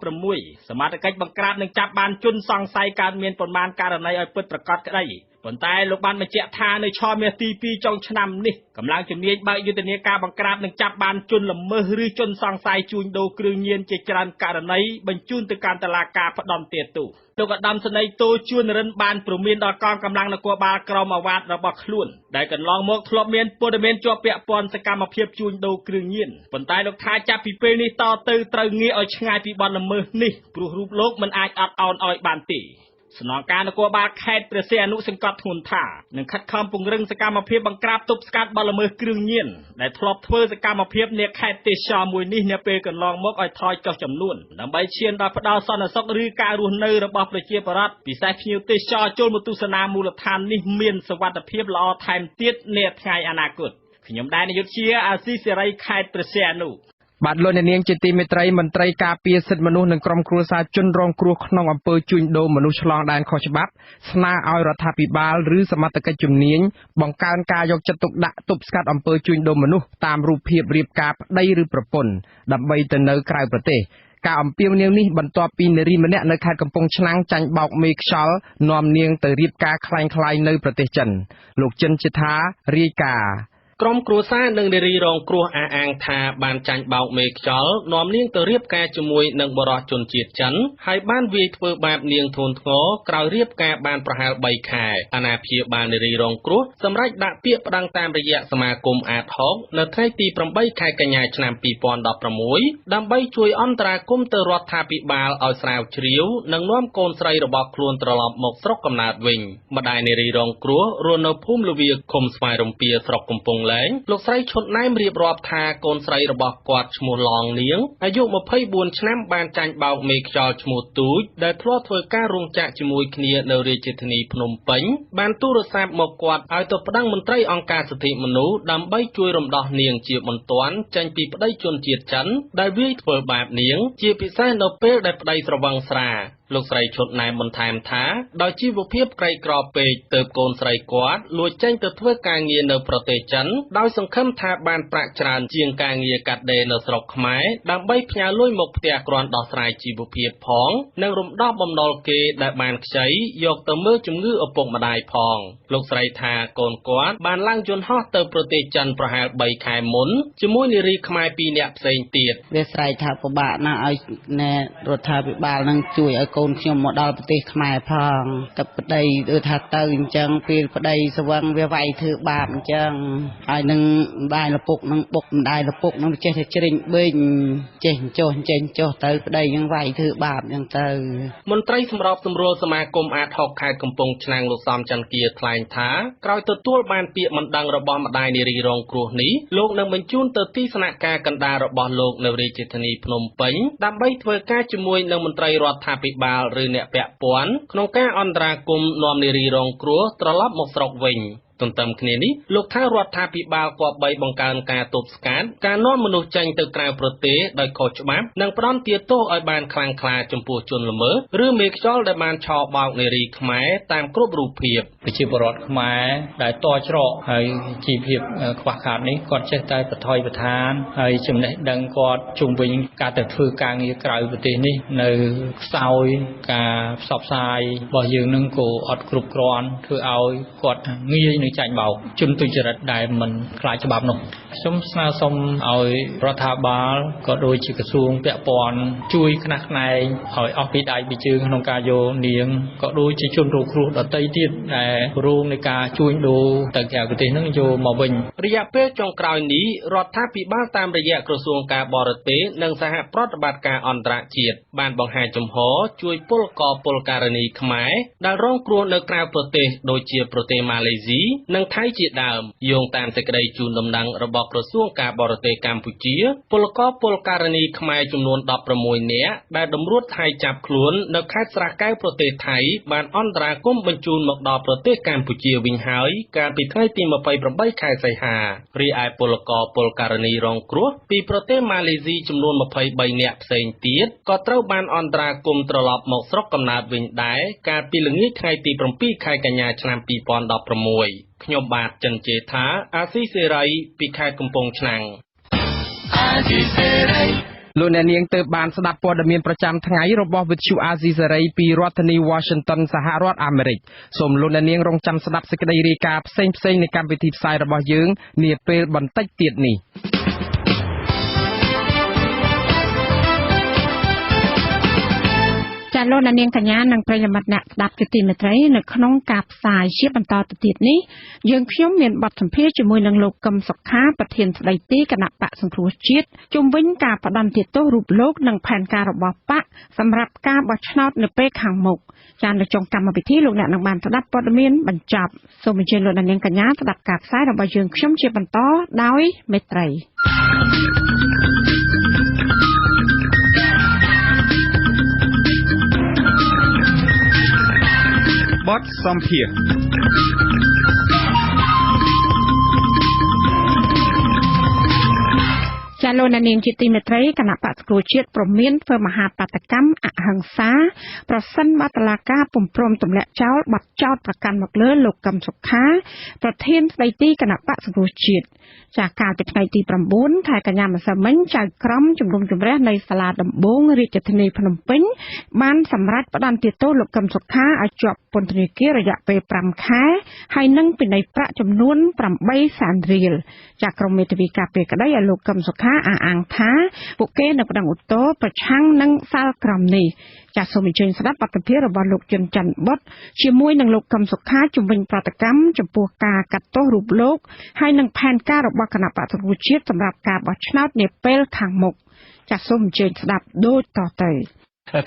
2016សមត្ថកិច្ចបង្ក្រាបនិងចាប់បានជនសង្ស័យកើតមានប៉ុន្មានករណីឲ្យពិតប្រាកដក្តីប៉ុន្តែលោកបានបញ្ជាក់ថានៅឆមាសទី2ចុងឆ្នាំនេះកម្លាំងជំនាញបើកយុទ្ធនាការបង្ក្រាបនិងចាប់បានជនល្មើសឬជនសង្ស័យជួញដូរគ្រឿងញៀនជាច្រើនករណីបញ្ជូនទៅកាន់តុលាការផ្ដន្ទាទោសលោកឧត្តមសេនីយ៍តូជួនរិនបានព្រមានដល់កងកម្លាំងនគរបាលក្រមអាវ៉ាតរបស់ខ្លួនដែលកន្លងមកធ្លាប់មានព័ត៌មានជាប់ពាក់ព័ន្ធសកម្មភាពជួញដូរគ្រឿងញៀនប៉ុន្តែលោកថាចាប់ពីពេលនេះតទៅត្រូវងាកឲ្យឆ្ងាយពីបទល្មើសនេះព្រោះរូបលោកមិនអាចអត់ឱនឲ្យបានទេស្នងការនគរបាលខេត្តព្រះសីហនុសង្កត់ធ្ងន់ថានឹងខិតខំពង្រឹងសកម្មភាពបង្ក្រាបទប់ស្កាត់បទល្មើសគ្រឿងញៀនដែលធ្លាប់ធ្វើសកម្មភាពនាខេត្តទេសចរមួយនេះនាពេលកន្លងមកឲ្យថយចុះចំនួនដើម្បីឈានដល់ផ្ដល់សន្តិសុខឬការរស់នៅរបស់ប្រជាពលរដ្ឋពិសេសភ្ញៀវទេសចរចូលមកទស្សនាមូលដ្ឋាននេះមានសុវត្ថិភាពល្អថែមទៀតនាថ្ងៃអនាគតខ្ញុំដែរនាយកជាអាស៊ីសេរីខេត្តព្រះសីហនុបាទលោកអ្នកនាងជាទីមេត្រីមន្ត្រីការពារសិទ្ធិមនុស្សនិងក្រុមគ្រួសារជនរងគ្រោះក្នុងអំពើជួញដូរមនុស្សឆ្លងដែនខុសច្បាប់ស្នើឲ្យរដ្ឋាភិបាលឬសមត្ថកិច្ចជំនាញបង្កើនការយកចិត្តទុកដាក់ទប់ស្កាត់អំពើជួញដូរមនុស្សតាមរូបភាពរៀបការប្តីឬប្រពន្ធដើម្បីទៅនៅក្រៅប្រទេសការអំពាវនាវនេះបន្ទាប់ពីនារីម្នាក់នៅខេត្តកំពង់ឆ្នាំងចាញ់បោកមេខ្យល់នាំនាងទៅរៀបការក្លែងក្លាយនៅប្រទេសចិនលោកចិនជាថារាយការណ៍ក្រុមគ្រួសារនិងនារីរងគ្រោះអះអាងថាបានចាញ់បោកមេខ្យល់នាំនាងទៅរៀបការជាមួយនឹងបរិសុទ្ធជនជាតិចិនហើយបានវាយធ្វើបាបនាងធ្ងន់ធ្ងរក្រោយរៀបការបានប្រហែល3ខែអាណាព្យាបាលនារីរងគ្រោះសម្រាប់ដាក់ពាក្យប្តឹងតាមរយៈសមាគមអាត60នៅថ្ងៃទី8ខែកញ្ញាឆ្នាំ2016ដើម្បីជួយអន្តរាគមន៍ទៅរដ្ឋាភិបាលឲ្យស្រាវជ្រាវនិងនាំកូនស្រីរបស់ខ្លួនត្រឡប់មកស្រុកកំណើតវិញម្ដាយនារីរងគ្រោះរស់នៅភូមិលវាឃុំស្វាយរំពាស្រុកកំពង់លោកស្រីឈុតណែមរៀបរាប់ថាកូនស្រីរបស់គាត់ឈ្មោះឡងនាងអាយុ24ឆ្នាំបានចាញ់បោកមេខ្យល់ឈ្មោះទូចដែលធ្លាប់ធ្វើការរោងចក្រជាមួយគ្នានៅរាជធានីភ្នំពេញបានទូរស័ព្ទមកគាត់ឲ្យទៅប្តឹងមន្ត្រីអង្គការសិទ្ធិមនុស្សដើម្បីជួយរំដោះនាងជាបន្ទាន់ចេញពីប្តីជនជាតិចិនដែលវាយធ្វើបាបនាងជាពិសេសនៅពេលដែលប្តីស្រវឹងស្រា លោកស្រីឈុតណែបន្ថែមថាដោយជីវភាពក្រីក្រពេកទើបកូនស្រីគាត់លួចចេញទៅធ្វើការងារនៅប្រទេសចិនដោយសង្ឃឹមថាបានប្រាក់ច្រើនជាងការងារកាត់ដេរនៅស្រុកខ្មែរដើម្បីផ្ញើលុយមកផ្ទះគ្រាន់ដោះស្រាយជីវភាពផងនិងរំដោះបំណុលគេដែលបានខ្ចីយកទៅមើលជំងឺឪពុកម្ដាយផងលោកស្រីថាកូនគាត់បានឡើងយន្តហោះទៅប្រទេសចិនប្រហែល3ខែមុនជាមួយនារីខ្មែរ2នាក់ផ្សេងទៀតវាស្រែកថាពិបាកណាស់ឲ្យរដ្ឋាភិបាលនឹងជួយឲ្យកូនខ្ញុំមកដល់ប្រទេសខ្មែរផងទឹកប្តីដូចថាទៅអញ្ចឹងពេលប្តីស្វឹងវាវាយធ្វើបាបអញ្ចឹងហើយនឹងម្ដាយលពុកនឹងបុកម្ដាយលពុកនឹងចេះតែជ្រិញបេងចេះចុះចេញចុះទៅប្តីនឹងវាយធ្វើបាបអញ្ចឹងទៅមន្ត្រីសម្របសម្រួលសមាគមអាត6ខេត្តកំពង់ឆ្នាំងលោកសំច័ន្ទគាថ្លែងថាក្រោយទទួលបានពាក្យមិនដឹងរបស់ម្ដាយនារីរងគ្រោះនេះលោកនឹងបញ្ជូនទៅទីស្នាក់ការកណ្ដាលរបស់លោកនៅរាជធានីភ្នំពេញដើម្បីធ្វើការជាមួយនឹងមន្ត្រីរដ្ឋាភិបាលឬអ្នកពាក់ព័ន្ធក្នុងការអន្តរាគមន៍នាំនារីរងគ្រោះត្រឡប់មកស្រុកវិញទន្ទឹមគ្នានេះលោកថារដ្ឋាភិបាលគប្បីបង្កើនការទប់ស្កាត់ការនាំមនុស្សចេញទៅក្រៅប្រទេសដោយខុសច្បាប់និងផ្ដន្ទាទោសឲ្យបានខ្លាំងក្លាចំពោះជនល្មើសឬមេខ្យល់ដែលបានឆោបោកនារីខ្មែរតាមគ្រប់រូបភាពប្រជាពលរដ្ឋខ្មែរដែលតច្រកហើយជីវភាពខ្វះខាតនេះគាត់ចេះតែបន្ថយបន្តានហើយចំណេះដឹងគាត់ជុំវិញការទៅធ្វើការងារក្រៅប្រទេសនេះនៅខ្សោយការផ្សព្វផ្សាយរបស់យើងនឹងក៏អត់គ្រប់គ្រាន់ធ្វើឲ្យគាត់ងាយនឹងចាញ់បោកជនទុច្ចរិតដែលមិនខ្លាចច្បាប់នោះខ្ញុំស្នើសុំឲ្យរដ្ឋាភិបាលក៏ដូចជាក្រសួងពាក់ព័ន្ធជួយខ្នះខ្នែងឲ្យអស់ពីដៃពីជើងក្នុងការយកនាងក៏ដូចជាជនរងគ្រោះដទៃទៀតដែលរងនៃការជួញដូរទៅក្រៅប្រទេសនឹងយកមកវិញរយៈពេលចុងក្រោយនេះរដ្ឋាភិបាលតាមរយៈក្រសួងការបរទេសនិងសហប្រតិបត្តិការអន្តរជាតិបានបង្ហាញចំហជួយពលករពលករនីខ្មែរដែលរងគ្រោះនៅក្រៅប្រទេសដូចជាប្រទេសម៉ាឡេស៊ីនិងថៃជាដើមយោងតាមសេចក្តីជូនដំណឹងរបស់ក្រសួងការបរទេសកម្ពុជាពលករពលករនីខ្មែរចំនួន16នាក់ដែលតម្រួតថៃចាប់ខ្លួននៅខេត្តស្រះកែវប្រទេសថៃបានអន្តរាគមន៍បញ្ជូនមកដល់ប្រទេសកម្ពុជាវិញហើយកាលពីថ្ងៃទី28ខែសីហារីឯពលករពលករនីរងគ្រោះពីប្រទេសម៉ាឡេស៊ីចំនួន23នាក់ផ្សេងទៀតក៏ត្រូវបានអន្តរាគមន៍ត្រឡប់មកស្រុកកំណើតវិញដែរកាលពីល្ងាចថ្ងៃទី7ខែកញ្ញាឆ្នាំ2016ខ្ញុំបាទចិនជេថាអាស៊ីសេរីពីខេត្តកំពង់ឆ្នាំងអាស៊ីសេរីលោកអ្នកនាងទើបបានស្ដាប់ព័ត៌មានប្រចាំថ្ងៃរបស់វិទ្យុអាស៊ីសេរីពីរដ្ឋធានី Washington សហរដ្ឋអាមេរិកសូមលោកអ្នកនាងរងចាំស្ដាប់សេចក្តីរាយការណ៍ផ្សេងៗនៃកម្មវិធីផ្សាយរបស់យើងនាពេលបន្តិចទៀតនេះចាលោកនាងកញ្ញានិងប្រិយមិត្តអ្នកស្ដាប់ជាទីមេត្រីនៅក្នុងការផ្សាយជាបន្តទៅទៀតនេះយើងខ្ញុំមានបទសម្ភាសន៍ជាមួយនឹងលោកកឹមសុខាប្រធានស្ដីទីគណៈបកសង្គ្រោះជាតិជុំវិញការផ្ដន្ទាទោសរូបលោកនិងផែនការរបស់បកសម្រាប់ការបោះឆ្នោតនៅពេលខាងមុខចានៅចុងកម្មវិធីលោកអ្នកនឹងបានស្ដាប់ព័ត៌មានបញ្ចប់សូមអញ្ជើញលោកនាងកញ្ញាស្ដាប់ការផ្សាយរបស់យើងខ្ញុំជាបន្តដោយមេត្រីបទសម្ភាសន៍ចាលោកនាងជាទីមេត្រីគណៈបក្សប្រជាជាតិព្រមានធ្វើមហាបាតកម្មអហិង្សាប្រសិនបើតុលាការពុំព្រមទម្លាក់ចោលបទចោទប្រកាន់មកលើលោកកឹមសុខាប្រធានស្ដីទីគណៈបក្សសង្គ្រោះជាតិចាកាលពីថ្ងៃទី9ខែកញ្ញាម្សិលមិញចៅក្រមជំនុំជម្រះនៃសាលាដំបងរាជធានីភ្នំពេញបានសម្រេចផ្តន្ទាទោសលោកកឹមសុខាឲ្យជាប់ពន្ធនាគាររយៈពេល5ខែហើយនឹងពិន័យប្រាក់ចំនួន8សែនរៀលចាក្រមមេធាវីការពារក្តីឲ្យលោកកឹមសុខាអះអាងថាពួកគេនៅប្តឹងឧទ្ធរណ៍ប្រឆាំងនឹងសាលក្រមនេះចាសូមអញ្ជើញស្ដាប់បទសម្ភាសន៍របស់លោកជុនច័ន្ទបុតជាមួយនឹងលោកកឹមសុខាជំវិញប្រតិកម្មចំពោះការកាត់ទោសរូបលោកហើយនឹងផែនការរបស់គណៈបក្សសង្គ្រោះជាតិសម្រាប់ការបោះឆ្នោតនាពេលខាងមុខចាសូមអញ្ជើញស្ដាប់ដូចតទៅ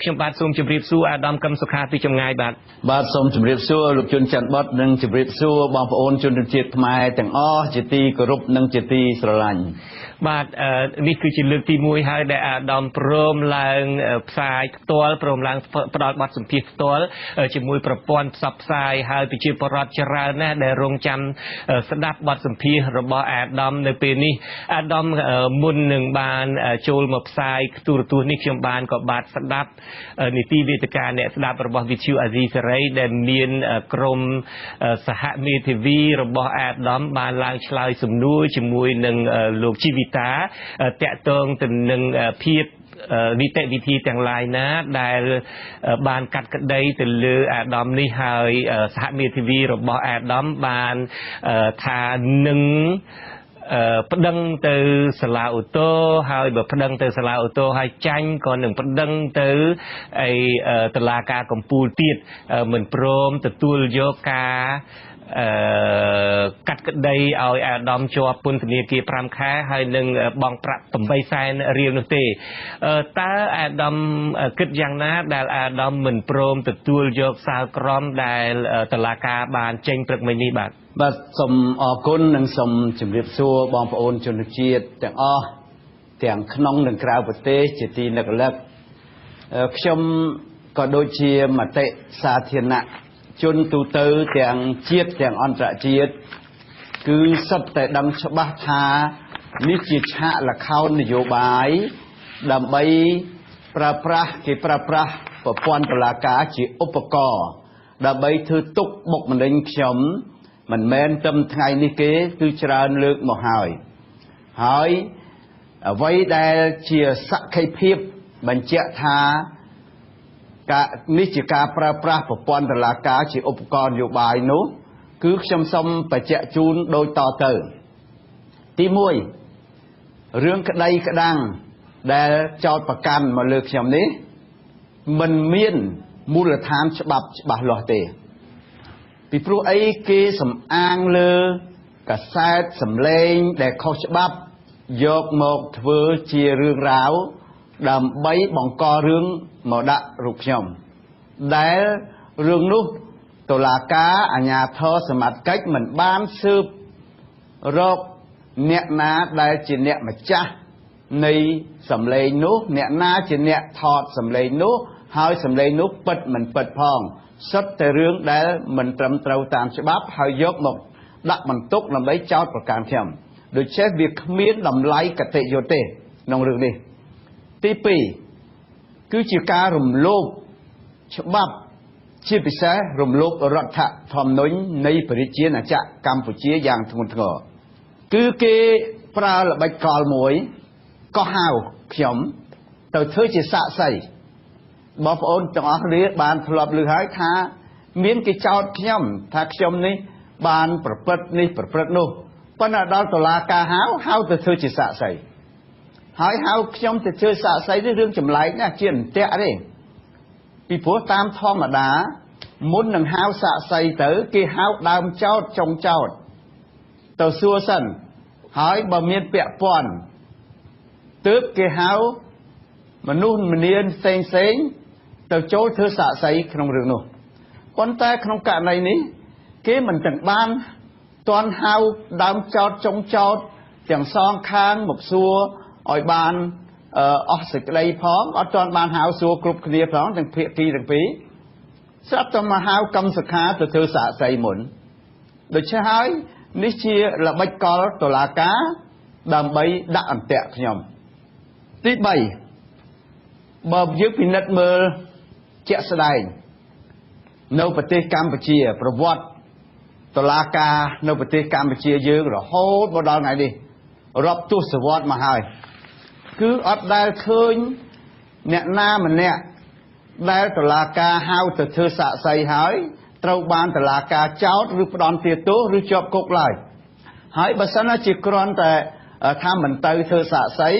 ខ្ញុំបាទសូមជម្រាបសួរអាដាមកឹមសុខាពីចម្ងាយបាទសូមជម្រាបសួរលោកជុនច័ន្ទបុតនិងជម្រាបសួរបងប្អូនជនជាតិខ្មែរទាំងអស់ជាទីគោរពនិងជាទីស្រឡាញ់បាទនេះគឺជាលើកទី1ហើយដែលអាដាមព្រមឡើងផ្សាយផ្ទាល់ព្រមឡើងផ្ដល់បទសម្ភាសន៍ផ្ទាល់ជាមួយប្រព័ន្ធផ្សព្វផ្សាយហើយប្រជាពលរដ្ឋច្រើនណាស់ដែលរងចាំស្ដាប់បទសម្ភាសន៍របស់អាដាមនៅពេលនេះអាដាមមុននឹងបានចូលមកផ្សាយទូរទស្សន៍នេះខ្ញុំបានក៏បាទស្ដាប់ ប់នីតិវេទិកាអ្នកស្ដាប់របស់ VTV អាស៊ីសេរីដែលមានក្រុមសហមេធាវីរបស់អាដាមបានឡើងឆ្លើយសំណួរជាមួយនឹងលោកជីវិតាតាក់ទងទៅនឹងភាពនីតិវិធីទាំងឡាយណាដែលបានកាត់ក្តីទៅលើអាដាមនេះហើយសហមេធាវីរបស់អាដាមបានថានឹងប្តឹងទៅសាលាឧទ្ធរណ៍ហើយបើប្តឹងទៅសាលាឧទ្ធរណ៍ហើយចាញ់ក៏នឹងប្តឹងទៅតុលាការកំពូលទៀតមិនព្រមទទួលយកការកាត់ក្តីឲ្យអាដាមជាប់ពន្ធនាគារ5ខែហើយនឹងបង់ប្រាក់8សែនរៀលនោះទេតើអាដាមគិតយ៉ាងណាដែលអាដាមមិនព្រមទទួលយកសាលក្រមដែលតុលាការបានចេញព្រឹកមិញនេះបាទសូមអរគុណនិងសូមជម្រាបសួរបងប្អូនជនជាតិទាំងអស់ទាំងក្នុងនិងក្រៅប្រទេសជាទីនឹករលឹកខ្ញុំក៏ដូចជាមតិសាធារណៈជនទូទៅទាំងជាតិទាំងអន្តរជាតិគឺសុទ្ធតែដឹងច្បាស់ថានេះជាឆាកល្ខោននយោបាយដើម្បីប្រើប្រាស់ប្រព័ន្ធតុលាការជាឧបករណ៍ដើម្បីធ្វើទុកបុកម្នេញខ្ញុំមិនមែនត្រឹមថ្ងៃនេះទេគឺច្រើនលើកមកហើយអ្វីដែលជាសក្ខីភាពបញ្ជាក់ថានេះជាការប្រើប្រាស់ប្រព័ន្ធតុលាការជាឧបករណ៍នយោបាយនោះគឺខ្ញុំសូមបញ្ជាក់ជូនដូចតទៅទី1រឿងក្តីក្តាំងដែលចោទប្រកាន់មកលើខ្ញុំនេះមិនមានមូលដ្ឋានច្បាប់ច្បាស់លាស់ទេពីព្រោះអីគេសំអាងលើកាសែតសម្លេងដែលខុសច្បាប់យកមកធ្វើជារឿងរ៉ាវដើម្បីបង្ករឿងមកដាក់រូបខ្ញុំដែលរឿងនោះតុលាការអាជ្ញាធរសមត្ថកិច្ចមិនបានស៊ើបរកអ្នកណាដែលជាអ្នកម្ចាស់នៃសម្លេងនោះអ្នកណាជាអ្នកថតសម្លេងនោះហើយសម្លេងនោះពិតមិនពិតផងសុទ្ធតែរឿងដែលមិនត្រឹមត្រូវតាមច្បាប់ហើយយកមកដាក់បន្ទុកដើម្បីចោទប្រកាន់ខ្ញុំដូច្នេះវាគ្មានតម្លៃកតេយ្យុទេក្នុងរឿងនេះទី2គឺជាការរំលោភច្បាប់ជាពិសេសរំលោភរដ្ឋធម្មនុញ្ញនៃប្រជាណាចក្រកម្ពុជាយ៉ាងធ្ងន់ធ្ងរគឺគេប្រើល្បិចកលមួយក៏ហៅខ្ញុំទៅធ្វើជាសាក្សីបងប្អូនទាំងអស់គ្នាបានធ្លាប់ឮហើយថាមានគេចោទខ្ញុំថាខ្ញុំនេះបានប្រព្រឹត្តនេះប្រព្រឹត្តនោះប៉ុន្តែដល់តុលាការហៅទៅធ្វើជាសាក្សីហើយហៅខ្ញុំទៅធ្វើសាក្សីនេះរឿងចម្លែកណាស់ជាអន្ទាក់ទេពីព្រោះតាមធម្មតាមុននឹងហៅសាក្សីទៅគេហៅដើមចោទចុងចោទទៅសួរសិនហើយបើមានពាក់ព័ន្ធទើបគេហៅមនុស្សម្នាផ្សេងទៅចូលធ្វើសាក្សីក្នុងរឿងនោះប៉ុន្តែក្នុងករណីនេះគេមិនទាំងបានទាន់ហៅដើមចោទចុងចោទទាំងសងខាងមកសួរឲ្យបានអស់សេចក្តីផងអត់ទាន់បានហៅសួរគ្រប់គ្នាផងទាំងភាគីទាំងពីរស្រាប់តែមកហៅកម្មសខាទៅធ្វើសាក្សីមុនដូច្នេះហើយនេះជាល្បិចកលតុលាការដើម្បីដាក់អន្ទាក់ខ្ញុំទី3បើយើងពិនិត្យមើលជាក់ស្ដែងនៅប្រទេសកម្ពុជាប្រវត្តិតុលាការនៅប្រទេសកម្ពុជាយើងរហូតមកដល់ថ្ងៃនេះរាប់ទសវត្សរ៍មកហើយគឺអត់ដែលឃើញអ្នកណាម្នាក់ដែលតុលាការហៅទៅធ្វើសាក្សីហើយត្រូវបានតុលាការចោទឬផ្ដន្ទាទោសឬជាប់គុកឡើយហើយបើសិនជាគ្រាន់តែថាមិនទៅធ្វើសាក្សី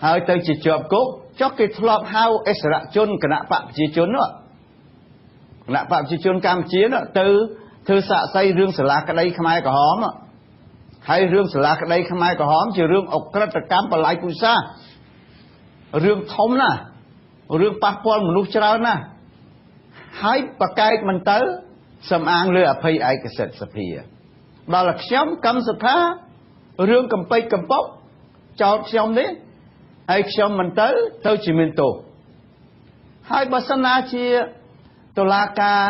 ហើយទៅជាជាប់គុកចុះគេធ្លាប់ហៅអិសរជនគណៈបកប្រជាជននោះគណៈបកប្រជាជនកម្ពុជានោះទៅធ្វើសាក្សីរឿងសាលាក្តីខ្មែរក្រហមហើយរឿងសាលាក្តីខ្មែរក្រហមជារឿងអក្រិតកម្មបល័យពូជសាសន៍រឿងធំណាស់រឿងប៉ះពាល់មនុស្សច្រើនណាស់ហើយប្រកែកមិនទៅសំអាងលើអភ័យឯកសិទ្ធិសភាដល់ខ្ញុំកម្មសខារឿងកំពេចកំប៉ុកចោតខ្ញុំនេះហើយខ្ញុំមិនទៅជាមានទោសហើយបើសិនណាជាតុលាការ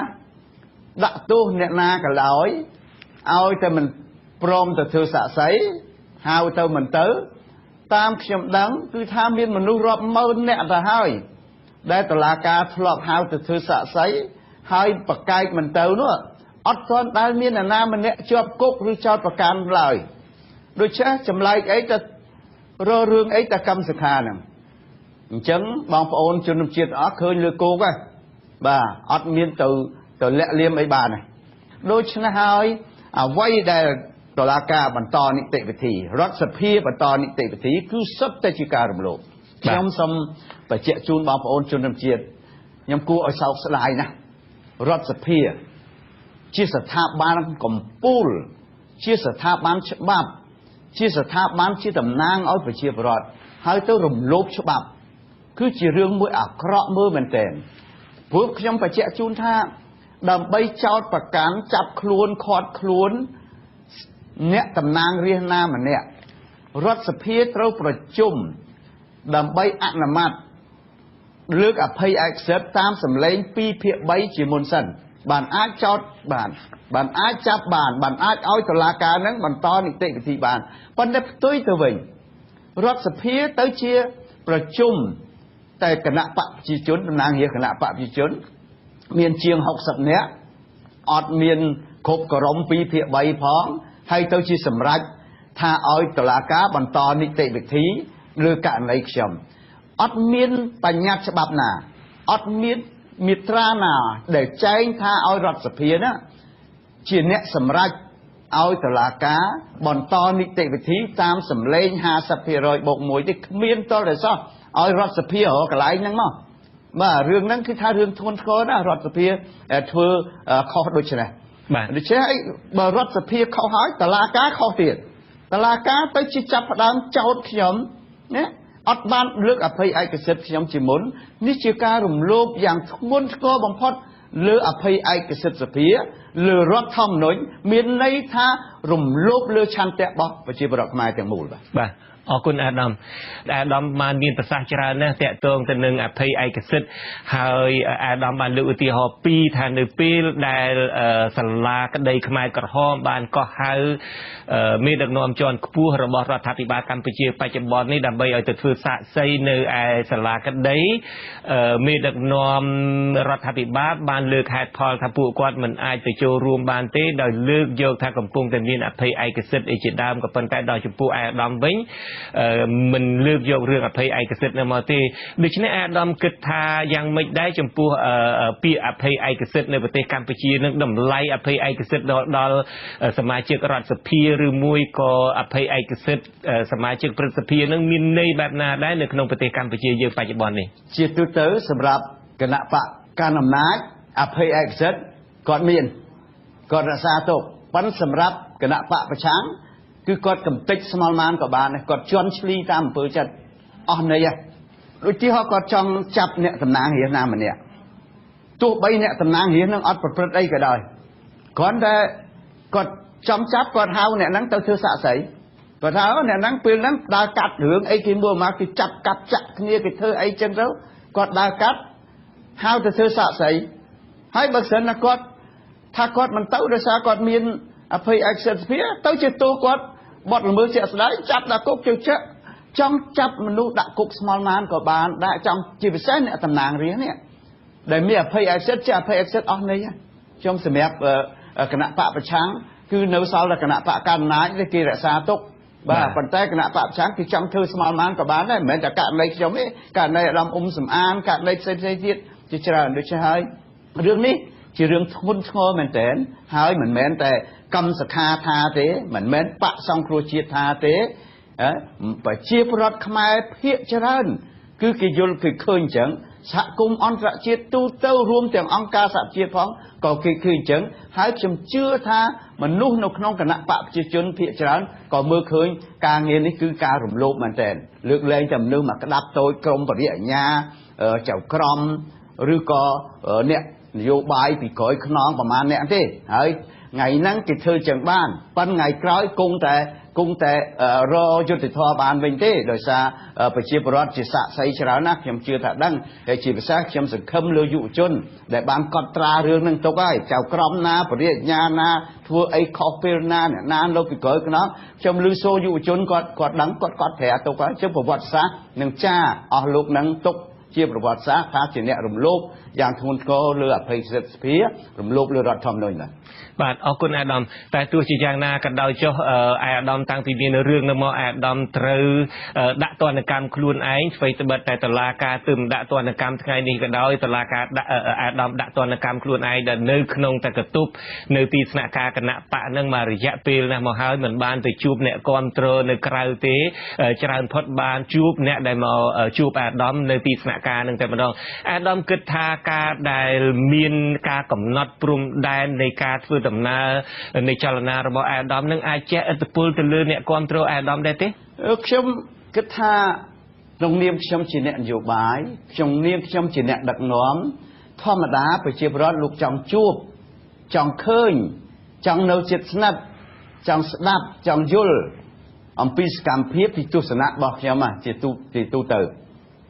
ដាក់ទោសអ្នកណាក៏ដោយឲ្យតែមិនព្រមទៅធ្វើសាក្សីហៅទៅមិនទៅតាមខ្ញុំដឹងគឺថាមានមនុស្សរាប់ម៉ឺននាក់ទៅហើយ ដែលតុលាការធ្លាប់ហៅទៅធ្វើសាកសីហើយប្រកែកមិនទៅនោះអត់ទាន់ដែលមានអាណាម្នាក់ជាប់គុកឬចោទប្រកាន់ឡើយដូច្នេះចម្លែកអីទៅរករឿងអីតែកម្មសខាហ្នឹងអញ្ចឹងបងប្អូនជនជាតិអស់ឃើញលើគោកហ្នឹងបាទអត់មានទៅលាក់លៀមអីបានទេដូច្នេះហើយអ្វីដែលតុលាការបន្តនីតិវិធីរដ្ឋសភាបន្តនីតិវិធីគឺសុទ្ធតែជាការរំលោភខ្ញុំសូមបញ្ជាក់ជូនបងប្អូនជនជាតិខ្ញុំគួរឲ្យសោកស្ដាយណាស់រដ្ឋសភាជាស្ថាប័នកំពូលជាស្ថាប័នច្បាប់ជាស្ថាប័នជាតំណាងឲ្យប្រជាពលរដ្ឋហើយទៅរំលោភច្បាប់គឺជារឿងមួយអាក្រក់មើលមែនទែនព្រោះខ្ញុំបញ្ជាក់ជូនថាដើម្បីចោទប្រកាន់ចាប់ខ្លួនខាត់ខ្លួនអ្នកតំណាងរាស្ត្រណាម្នាក់រដ្ឋសភាត្រូវប្រជុំដើម្បីអនុម័តលើកអភ័យឯកសិទ្ធិតាមសម្លេង 2/3 ជាមុនសិនបានអាចចោទបានអាចចាប់បានអាចឲ្យតុលាការនឹងបន្តនីតិវិធីបានប៉ុន្តែផ្ទុយទៅវិញរដ្ឋសភាទៅជាប្រជុំតែគណៈបកប្រជាជនតំណាងរាស្ត្រគណៈបកប្រជាជនមានជាង60នាក់អត់មានគ្រប់ក្រម 2/3 ផងហើយទៅជាសម្រេចថាឲ្យតុលាការបន្តនីតិវិធីលើករណីខ្ញុំអត់មានបញ្ញត្តិច្បាប់ណាអត់មានមាត្រាណាដែលចែងថាឲ្យរដ្ឋសភាណាជាអ្នកសម្រេចឲ្យតុលាការបន្តនីតិវិធីតាមសម្លេង 50% បូក 1 ទេគ្មានតលតែសោះឲ្យរដ្ឋសភារកន្លែងហ្នឹងមកបាទរឿងហ្នឹងគឺថារឿងធ្ងន់ធ្ងរណាស់រដ្ឋសភាធ្វើខុសដូចនេះបាទដូច្នេះបើរដ្ឋសភាខុសហើយតុលាការខុសទៀតតុលាការទៅជាចាប់ផ្ដើមចោទខ្ញុំណាអត់បានលើកអភ័យឯកសិទ្ធិខ្ញុំជាមុននេះជាការរំលោភយ៉ាងធ្ងន់ធ្ងរបំផុតលើអភ័យឯកសិទ្ធិសភាលើរដ្ឋធម្មនុញ្ញមានន័យថារំលោភលើឆន្ទៈរបស់ប្រជាពលរដ្ឋខ្មែរទាំងមូលបាទអរគុណអាដាមបានមានប្រសាសន៍ច្រើនណាស់តាក់ទងទៅនឹងអភ័យឯកសិទ្ធិហើយអាដាមបានលើកឧទាហរណ៍ពីរថានៅពេលដែលសាលាក្តីខ្មែរក្រហមបានកោះហៅមេដឹកនាំជាន់ខ្ពស់របស់រដ្ឋាភិបាលកម្ពុជាបច្ចុប្បន្ននេះដើម្បីឲ្យទៅធ្វើសាកសីនៅឯសាលាក្តីមេដឹកនាំរដ្ឋាភិបាលបានលើកហេតុផលថាពួកគាត់មិនអាចទៅចូលរួមបានទេដោយលើកយកថាកំពុងតែមានអភ័យឯកសិទ្ធិជាដើមក៏ប៉ុន្តែដល់ចំពោះអាដាមវិញមិនលើកយករឿងអភ័យឯកសិទ្ធិនោះមកទេដូច្នេះអាដាមគិតថាយ៉ាងម៉េចដែរចំពោះពាក្យអភ័យឯកសិទ្ធិនៅប្រទេសកម្ពុជានឹងតម្លៃអភ័យឯកសិទ្ធិដល់សមាជិករដ្ឋសភាឬមួយក៏អភ័យឯកសិទ្ធិសមាជិកព្រឹទ្ធសភានឹងមានន័យបែបណាដែរនៅក្នុងប្រទេសកម្ពុជាយើងបច្ចុប្បន្ននេះជាទូទៅសម្រាប់គណៈបកកណ្ដាលអំណាចអភ័យឯកសិទ្ធិគាត់មានគាត់រក្សាទុកប៉ុន្តែសម្រាប់គណៈបកប្រឆាំងគឺគាត់កំតិចស្មល់ម៉ានក៏បានដែរគាត់ជន់ឈ្លីតាមអំពើចិត្តអស់ន័យហ្នឹងដូចទីគាត់ចង់ចាប់អ្នកតំណាងរាស្ត្រណាម្នាក់ទោះបីអ្នកតំណាងរាស្ត្រនឹងអត់ប្រព្រឹត្តអីក៏ដោយគ្រាន់តែគាត់ចំចាប់គាត់ហៅអ្នកហ្នឹងទៅធ្វើសាកសីគាត់ថាអ្នកហ្នឹងពេលហ្នឹងដើរកាត់រឿងអីគេមួយមកគេចាប់កាត់ចាក់គ្នាគេធ្វើអីចឹងទៅគាត់ដើរកាត់ហៅទៅធ្វើសាកសីហើយបើសិនណាគាត់ថាគាត់មិនទៅដោយសារគាត់មានអភ័យឯកសិទ្ធិសភាទៅជាទោសគាត់បទល្មើសជាក់ស្ដែងចាប់ដាក់គុកជើចចង់ចាប់មនុស្សដាក់គុកស្មល់ម៉ានក៏បានដាក់ចង់ជាពិសេសអ្នកតំណាងរាស្ត្រនេះដែលមានអភ័យឯកសិទ្ធិជាអភ័យឯកសិទ្ធិអស់ន័យខ្ញុំសម្រាប់គណៈបកប្រឆាំងគឺនៅសល់តែគណៈបកកណ្ដាលអំណាចគេរក្សាទុកបាទប៉ុន្តែគណៈបកប្រឆាំងគឺចង់ធ្វើស្មល់ម៉ានក៏បានដែរមិនមែនតែករណីខ្ញុំទេករណីអាដាមអ៊ុំសំអានករណីផ្សេងៗទៀតជាច្រើនដូច្នេះហើយរឿងនេះជារឿងធ្ងន់ធ្ងរមែនទែនហើយមិនមែនតែកម្មសខាថាទេមិនមែនបកសង្គ្រោះជាតិថាទេប្រជាពលរដ្ឋខ្មែរភាគច្រើនគឺគេយល់គេឃើញអញ្ចឹងសហគមន៍អន្តរជាតិទូទៅរួមទាំងអង្គការសហជាតិផងក៏គេឃើញអញ្ចឹងហើយខ្ញុំជឿថាមនុស្សនៅក្នុងគណៈបកប្រជាជនភាគច្រើនក៏មើលឃើញការងារនេះគឺការរំលោភមែនទែនលើកលែងតែមនុស្សមកក្តាប់តូចក្រមបរិយាអាជ្ញាចៅក្រមឬក៏អ្នកនយោបាយពីក្រោយខ្នងប្រមាណអ្នកទេហើយថ្ងៃហ្នឹងគេធ្វើចឹងបានប៉ុន្តែថ្ងៃក្រោយគង់តែរយុទ្ធធម៌បានវិញទេដោយសារប្រជាពលរដ្ឋជាសាក់សីច្រើនណាស់ខ្ញុំជឿថាដឹងហើយជាភាសាខ្ញុំសង្ឃឹមលើយុវជនដែលបានកត់ត្រារឿងហ្នឹងទុកហើយចៅក្រមណាបរិយាញ្ញាណាធ្វើអីខុសពេលណាអ្នកណាលោកពីក្រោយខ្នងខ្ញុំឮសូរយុវជនគាត់ដឹងគាត់ប្រាប់ទុកហើយជិះប្រវត្តិសាស្ត្រនឹងចាអស់លោកហ្នឹងទុក ជាប្រវត្តិសាស្ត្រថាជាអ្នករំលោភយ៉ាងធ្ងន់ធ្ងរលើអភ័យសិទ្ធិសភារំលោភលើរដ្ឋធម្មនុញ្ញបាទអរគុណអាដាមតែទោះជាយ៉ាងណាក៏ដោយចុះអាដាមតាំងពីមានរឿងនោះមកអាដាមត្រូវដាក់ទណ្ឌកម្មខ្លួនឯងស្វ័យត្បិតតែតុលាការទើបដាក់ទណ្ឌកម្មថ្ងៃនេះក៏ដោយតុលាការដាក់អាដាមដាក់ទណ្ឌកម្មខ្លួនឯងដែលនៅក្នុងតែកតុបនៅទីស្នាក់ការគណៈបកនឹងមករយៈពេលណាស់មកហើយមិនបានទៅជួបអ្នកគ្រប់គ្រងនៅក្រៅទេច្រើនផុតបានជួបអ្នកដែលមកជួបអាដាមនៅទីស្នាក់ការនឹងតែម្ដងអាដាមគិតថាការដែលមានការកំណត់ព្រំដែននៃការធ្វើដំណើរនៃចលនារបស់អាដាមនឹងអាចជះឥទ្ធិពលទៅលើអ្នកគ្រប់គ្រងអាដាមដែរទេខ្ញុំគិតថាក្នុងនាមខ្ញុំជាអ្នកនយោបាយក្នុងនាមខ្ញុំជាអ្នកដឹកនាំធម្មតាប្រជាពលរដ្ឋលោកចង់ជួបចង់ឃើញចង់នៅជិតស្និទ្ធចង់ស្ដាប់ចង់យល់អំពីសកម្មភាពពីទស្សនៈរបស់ខ្ញុំជាទូទៅ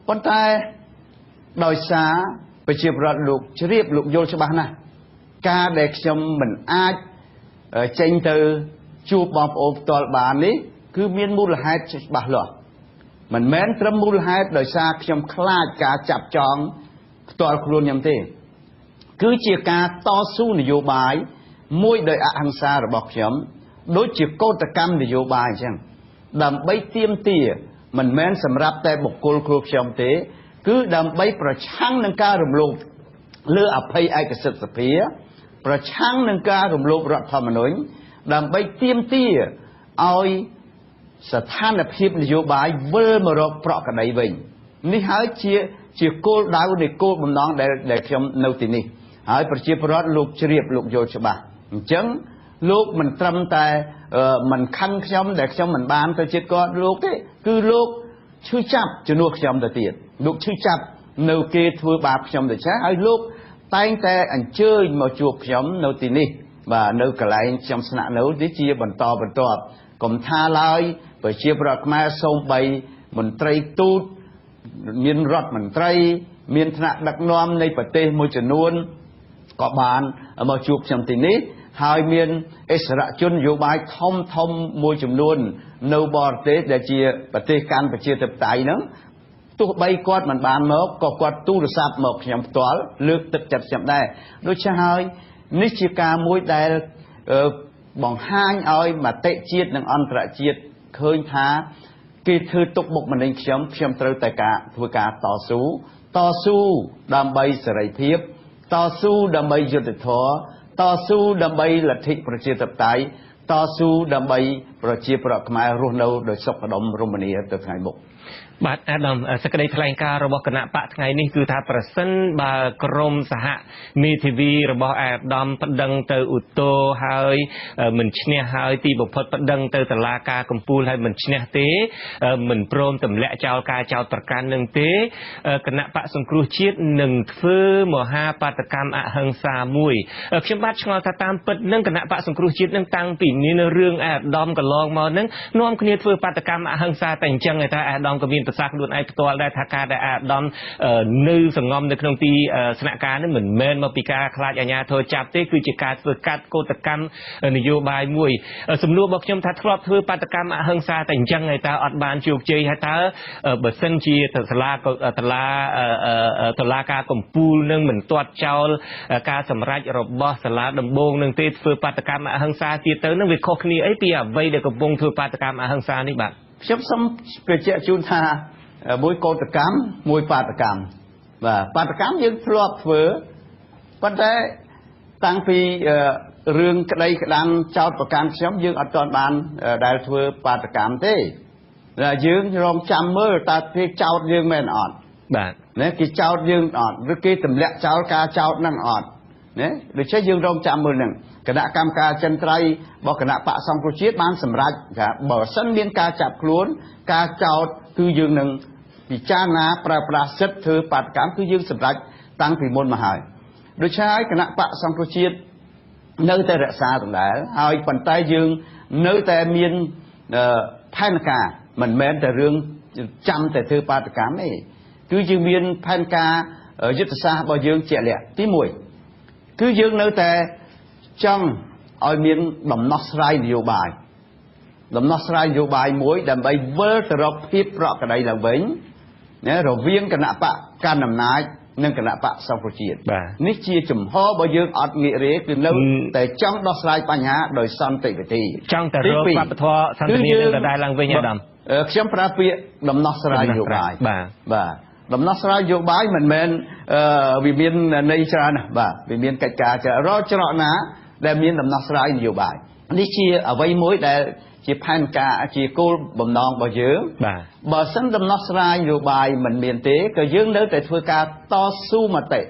ប៉ុន្តែដោយសារប្រជាពលរដ្ឋលោកជ្រាបលោកយល់ច្បាស់ណាស់ការដែលខ្ញុំមិនអាចចេញទៅជួបបងប្អូនផ្ទាល់បាននេះគឺមានមូលហេតុច្បាស់លាស់មិនមែនត្រឹមមូលហេតុដោយសារខ្ញុំខ្លាចការចាប់ចងផ្ទាល់ខ្លួនខ្ញុំទេគឺជាការតស៊ូនយោបាយមួយដោយអហិង្សារបស់ខ្ញុំដូចជាកោតកម្មនយោបាយអញ្ចឹងដើម្បីទាមទារមិនមែនសម្រាប់តែបុគ្គលគ្រួខ្ញុំទេគឺដើម្បីប្រឆាំងនឹងការរំលោភលើអភ័យឯកសិទ្ធិសភាប្រឆាំងនឹងការរំលោភរដ្ឋធម្មនុញ្ញដើម្បីទាមទារឲ្យស្ថានភាពនយោបាយវិលមករកប្រក្រតីវិញនេះហើយជាគោលដៅនៃគោលបំណងដែលខ្ញុំនៅទីនេះហើយប្រជាពលរដ្ឋលោកជ្រាបលោកយល់ច្បាស់អញ្ចឹងលោកមិនត្រឹមតែមិនខឹងខ្ញុំដែលខ្ញុំមិនបានទៅជិតគាត់លោកទេគឺលោកឈឺចាប់ជំនួសខ្ញុំទៅទៀតលោកឈឺចាប់នៅគេធ្វើបាបខ្ញុំទៅចាស់ហើយលោកតែងតែអញ្ជើញមកជួបខ្ញុំនៅទីនេះបាទនៅកន្លែងខ្ញុំស្នាក់នៅនេះជាបន្តបន្ទាប់កុំថាឡើយប្រជាពលរដ្ឋខ្មែរសូម្បីមន្ត្រីទូតមានរដ្ឋមន្ត្រីមានថ្នាក់ដឹកនាំនៃប្រទេសមួយចំនួនក៏បានមកជួបខ្ញុំទីនេះហើយមានអិសរាជជននយោបាយធំមួយចំនួននៅបរទេសដែលជាប្រទេសកម្ពុជាប្រជាធិបតេយ្យហ្នឹងទោះបីគាត់មិនបានមកក៏គាត់ទូរស័ព្ទមកខ្ញុំផ្ទាល់លើកទឹកចិត្តខ្ញុំដែរដូច្នេះហើយនេះជាការមួយដែលបង្ហាញឲ្យមតិជាតិនិងអន្តរជាតិឃើញថាគេធ្វើទុកបុកម្នេញខ្ញុំត្រូវតែធ្វើការតស៊ូដើម្បីសេរីភាពតស៊ូដើម្បីយុត្តិធម៌តស៊ូដើម្បីលទ្ធិប្រជាធិបតេយ្យតស៊ូដើម្បីប្រជាពលរដ្ឋខ្មែររស់នៅដោយសុខដុមរមនាទៅថ្ងៃមុខបាទអាដាមសេចក្តីថ្លែងការណ៍របស់គណៈបកថ្ងៃនេះគឺថាប្រសិនបើក្រមសហមេធាវីរបស់អាដាមប្តឹងទៅឧទ្ធរហើយមិនឈ្នះហើយទីបំផុតប្តឹងទៅតុលាការកំពូលហើយមិនឈ្នះទេមិនព្រមទម្លាក់ចោលការចោទប្រកាន់នឹងទេគណៈបកសង្គ្រោះជាតិនឹងធ្វើមហាបាតកម្មអហិង្សាមួយខ្ញុំបាទឆ្ងល់ថាតាមពិតនឹងគណៈបកសង្គ្រោះជាតិនឹងតាំងពីមានរឿងអាដាមកន្លងមកនឹងនាំគ្នាធ្វើបាតកម្មអហិង្សាតែអញ្ចឹងឯថាអាដាមក៏មានប្រសាសន៍ខ្លួនឯងផ្ទាល់ដែរថាការដែលអាដាមនៅសង្ងំនៅក្នុងទីស្នាក់ការនេះមិនមែនមកពីការខ្លាចអាជ្ញាធរចាប់ទេគឺជាការធ្វើកាត់កោតកម្មនយោបាយមួយសំណួររបស់ខ្ញុំថាធ្លាប់ធ្វើបាតកម្មអហិង្សាតែអញ្ចឹងឯតើអត់បានជោគជ័យហើយតើបើសិនជាតុលាការកំពូលនឹងមិនទាត់ចោលការសម្រេចរបស់សាលាដំបងនឹងទេធ្វើបាតកម្មអហិង្សាទៀតទៅនឹងវាខុសគ្នាអីពីអ្វីដែលកំពុងធ្វើបាតកម្មអហិង្សានេះបាទខ្ញុំសូមបញ្ជាក់ជូនថាមួយកោតកម្មមួយបាតកម្មបាទបាតកម្មយើងធ្លាប់ធ្វើប៉ុន្តែតាំងពីរឿងក្តីក្តាំចោតប្រកាន់ខ្ញុំយើងអត់ទាន់បានដែលធ្វើបាតកម្មទេយើងរងចាំមើលតើគេចោតយើងមែនអត់បាទណាគេចោតយើងអត់ឬគេទម្លាក់ចោលការចោតហ្នឹងអត់ណាដូច្នេះយើងរងចាំមើលហ្នឹងគណៈកម្មការចិនត្រៃរបស់គណៈបកសង្គ្រោះជាតិបានសម្រេចថាបើសិនមានការចាប់ខ្លួនការចោតគឺយើងនឹងពិចារណាប្រើប្រាស់សិទ្ធិធ្វើបាតកម្មគឺយើងសម្រេចតាំងពីមុនមកហើយដូច្នេះហើយគណៈបកសង្គ្រោះជាតិនៅតែរក្សាដដែលហើយប៉ុន្តែយើងនៅតែមានផែនការមិនមែនតែរឿងចាំតែធ្វើបាតកម្មទេគឺយើងមានផែនការយុទ្ធសាស្ត្ររបស់យើងជាក់លាក់ទី1គឺយើងនៅតែចង់ឲ្យមានដំណោះស្រាយនយោបាយមួយដើម្បីវិលទៅរកភាពប្រក្រតីឡើងវិញណារវាងគណៈបក កាន់អំណាចនិងគណៈបកសង្គ្រោះជាតិនេះជាចំហរបស់យើងអត់ងាករេគឺនៅតែចង់ដោះស្រាយបញ្ហាដោយសន្តិវិធីចង់តែរកវប្បធម៌សន្តិភាពនឹងដដែលឡើងវិញអាដាមខ្ញុំប្រើពាក្យដំណោះស្រាយនយោបាយបាទដំណោះស្រាយនយោបាយមិនមែនវាមានន័យច្រើនណាស់បាទវាមានកិច្ចការច្រើនរាល់ច្រកណាដែលមានដំណោះស្រាយនយោបាយនេះជាអ្វីមួយដែលជាផែនការជាគោលបំណងរបស់យើងបើសិនដំណោះស្រាយនយោបាយមិនមានទេក៏យើងនៅតែធ្វើការតស៊ូមតិ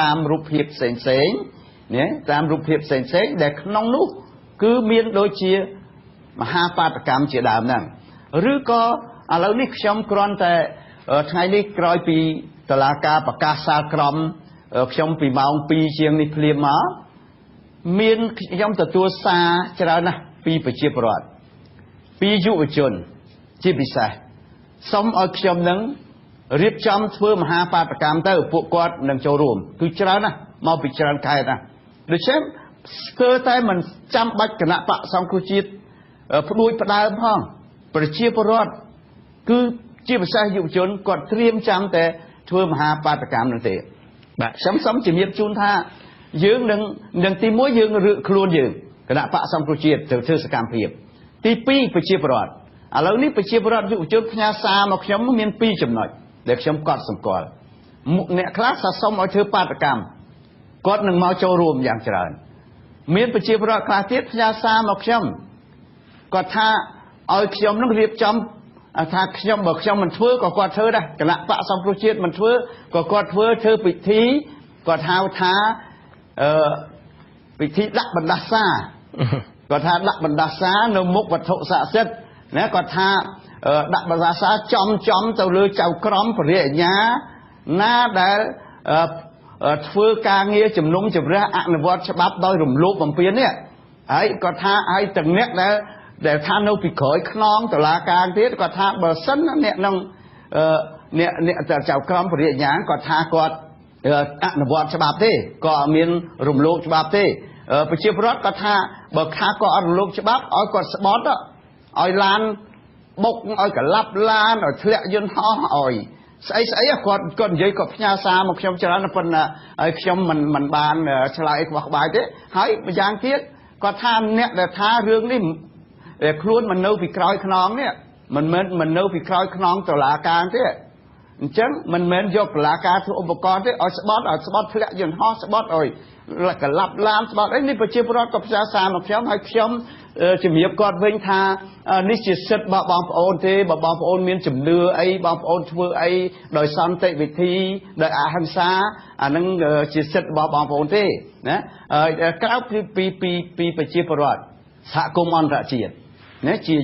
តាមរូបភាពផ្សេងណាតាមរូបភាពផ្សេងដែលក្នុងនោះគឺមានដូចជាមហាបាតកម្មជាដើមហ្នឹងឬក៏ឥឡូវនេះខ្ញុំគ្រាន់តែថ្ងៃនេះក្រោយពីតុលាការប្រកាសសាលក្រមខ្ញុំពីម៉ោង 2 ជាងនេះភ្លាមមកមានខ្ញុំទទួលសារច្រើនណាស់ពីប្រជាពលរដ្ឋពីយុវជនជាពិសេសសូមឲ្យខ្ញុំនឹងរៀបចំធ្វើមហាបាតកម្មទៅពួកគាត់នឹងចូលរួមគឺច្រើនណាស់មកពីច្រើនខេត្តណាដូច្នេះស្ទើរតែមិនចាំបាច់គណៈបកសង្គ្រោះជាតិផ្ដួចផ្ដើមផងប្រជាពលរដ្ឋគឺជាពិសេសយុវជនគាត់ត្រៀមចាំតែធ្វើមហាបាតកម្មនោះទេបាទខ្ញុំសូមជំរាបជូនថាយើងនឹងទី1យើងរើខ្លួនយើងគណៈបកសង្គ្រោះជាតិទៅធ្វើសកម្មភាពទី2ប្រជាពលរដ្ឋឥឡូវនេះប្រជាពលរដ្ឋយុវជនផ្ញើសារមកខ្ញុំមាន2ចំណុចដែលខ្ញុំកត់សម្គាល់អ្នកខ្លះសសុំឲ្យធ្វើបាតកម្មគាត់នឹងមកចូលរួមយ៉ាងច្រើនមានប្រជាពលរដ្ឋខ្លះទៀតផ្ញើសារមកខ្ញុំគាត់ថាឲ្យខ្ញុំនឹងរៀបចំថាខ្ញុំបើខ្ញុំមិនធ្វើក៏គាត់ធ្វើដែរគណៈបកសង្គ្រោះជាតិមិនធ្វើក៏គាត់ធ្វើពិធីគាត់ហៅថាពិធីដាក់បណ្ដាសាគាត់ថាដាក់បណ្ដាសានៅមុខវត្ថុស័ក្តិសិទ្ធិណាគាត់ថាដាក់បណ្ដាសាចំទៅលើចៅក្រមពរិយាញ្ញាណាដែលធ្វើការងារជំនុំជម្រះអនុវត្តច្បាប់ដោយរំលោភបំពាននេះហើយគាត់ថាឲ្យទាំងអ្នកដែលថានៅពីក្រោយខ្នងតុលាការទៀតគាត់ថាបើសិនអ្នកនឹងអ្នកចៅក្រមពរិយាញ្ញាគាត់ថាគាត់អនុវត្តច្បាប់ទេក៏អត់មានរំលោភច្បាប់ទេប្រជាពលរដ្ឋគាត់ថាបើថាគាត់អត់រំលោភច្បាប់ឲ្យគាត់ស្បត់ឲ្យឡានបុកឲ្យកលាប់ឡានឲ្យធ្លាក់យន្តហោះឲ្យស្អីគាត់និយាយគាត់ផ្ញើសារមកខ្ញុំច្រើនប៉ុន្តែឲ្យខ្ញុំមិនបានឆ្លើយខ្វះក្បាយទេហើយម្យ៉ាងទៀតគាត់ថាអ្នកដែលថារឿងនេះខ្លួនមិននៅពីក្រោយខ្នងនេះមិននៅពីក្រោយខ្នងតុលាការទេអញ្ចឹងមិនមែនយកតុលាការធ្វើឧបករណ៍ទេឲ្យស្បត់ធ្លាក់យន្តហោះស្បត់ឲ្យកលាប់ឡានស្បត់អីនេះប្រជាពលរដ្ឋក៏ផ្ញើសារមកខ្ញុំហើយខ្ញុំជំរាបគាត់វិញថានេះជាសិទ្ធិរបស់បងប្អូនទេបើបងប្អូនមានជំនឿអីបងប្អូនធ្វើអីដោយសន្តិវិធីដោយអហិង្សាអានឹងជាសិទ្ធិរបស់បងប្អូនទេណាក្រៅពីប្រជាពលរដ្ឋសហគមន៍អន្តរជាតិណាជា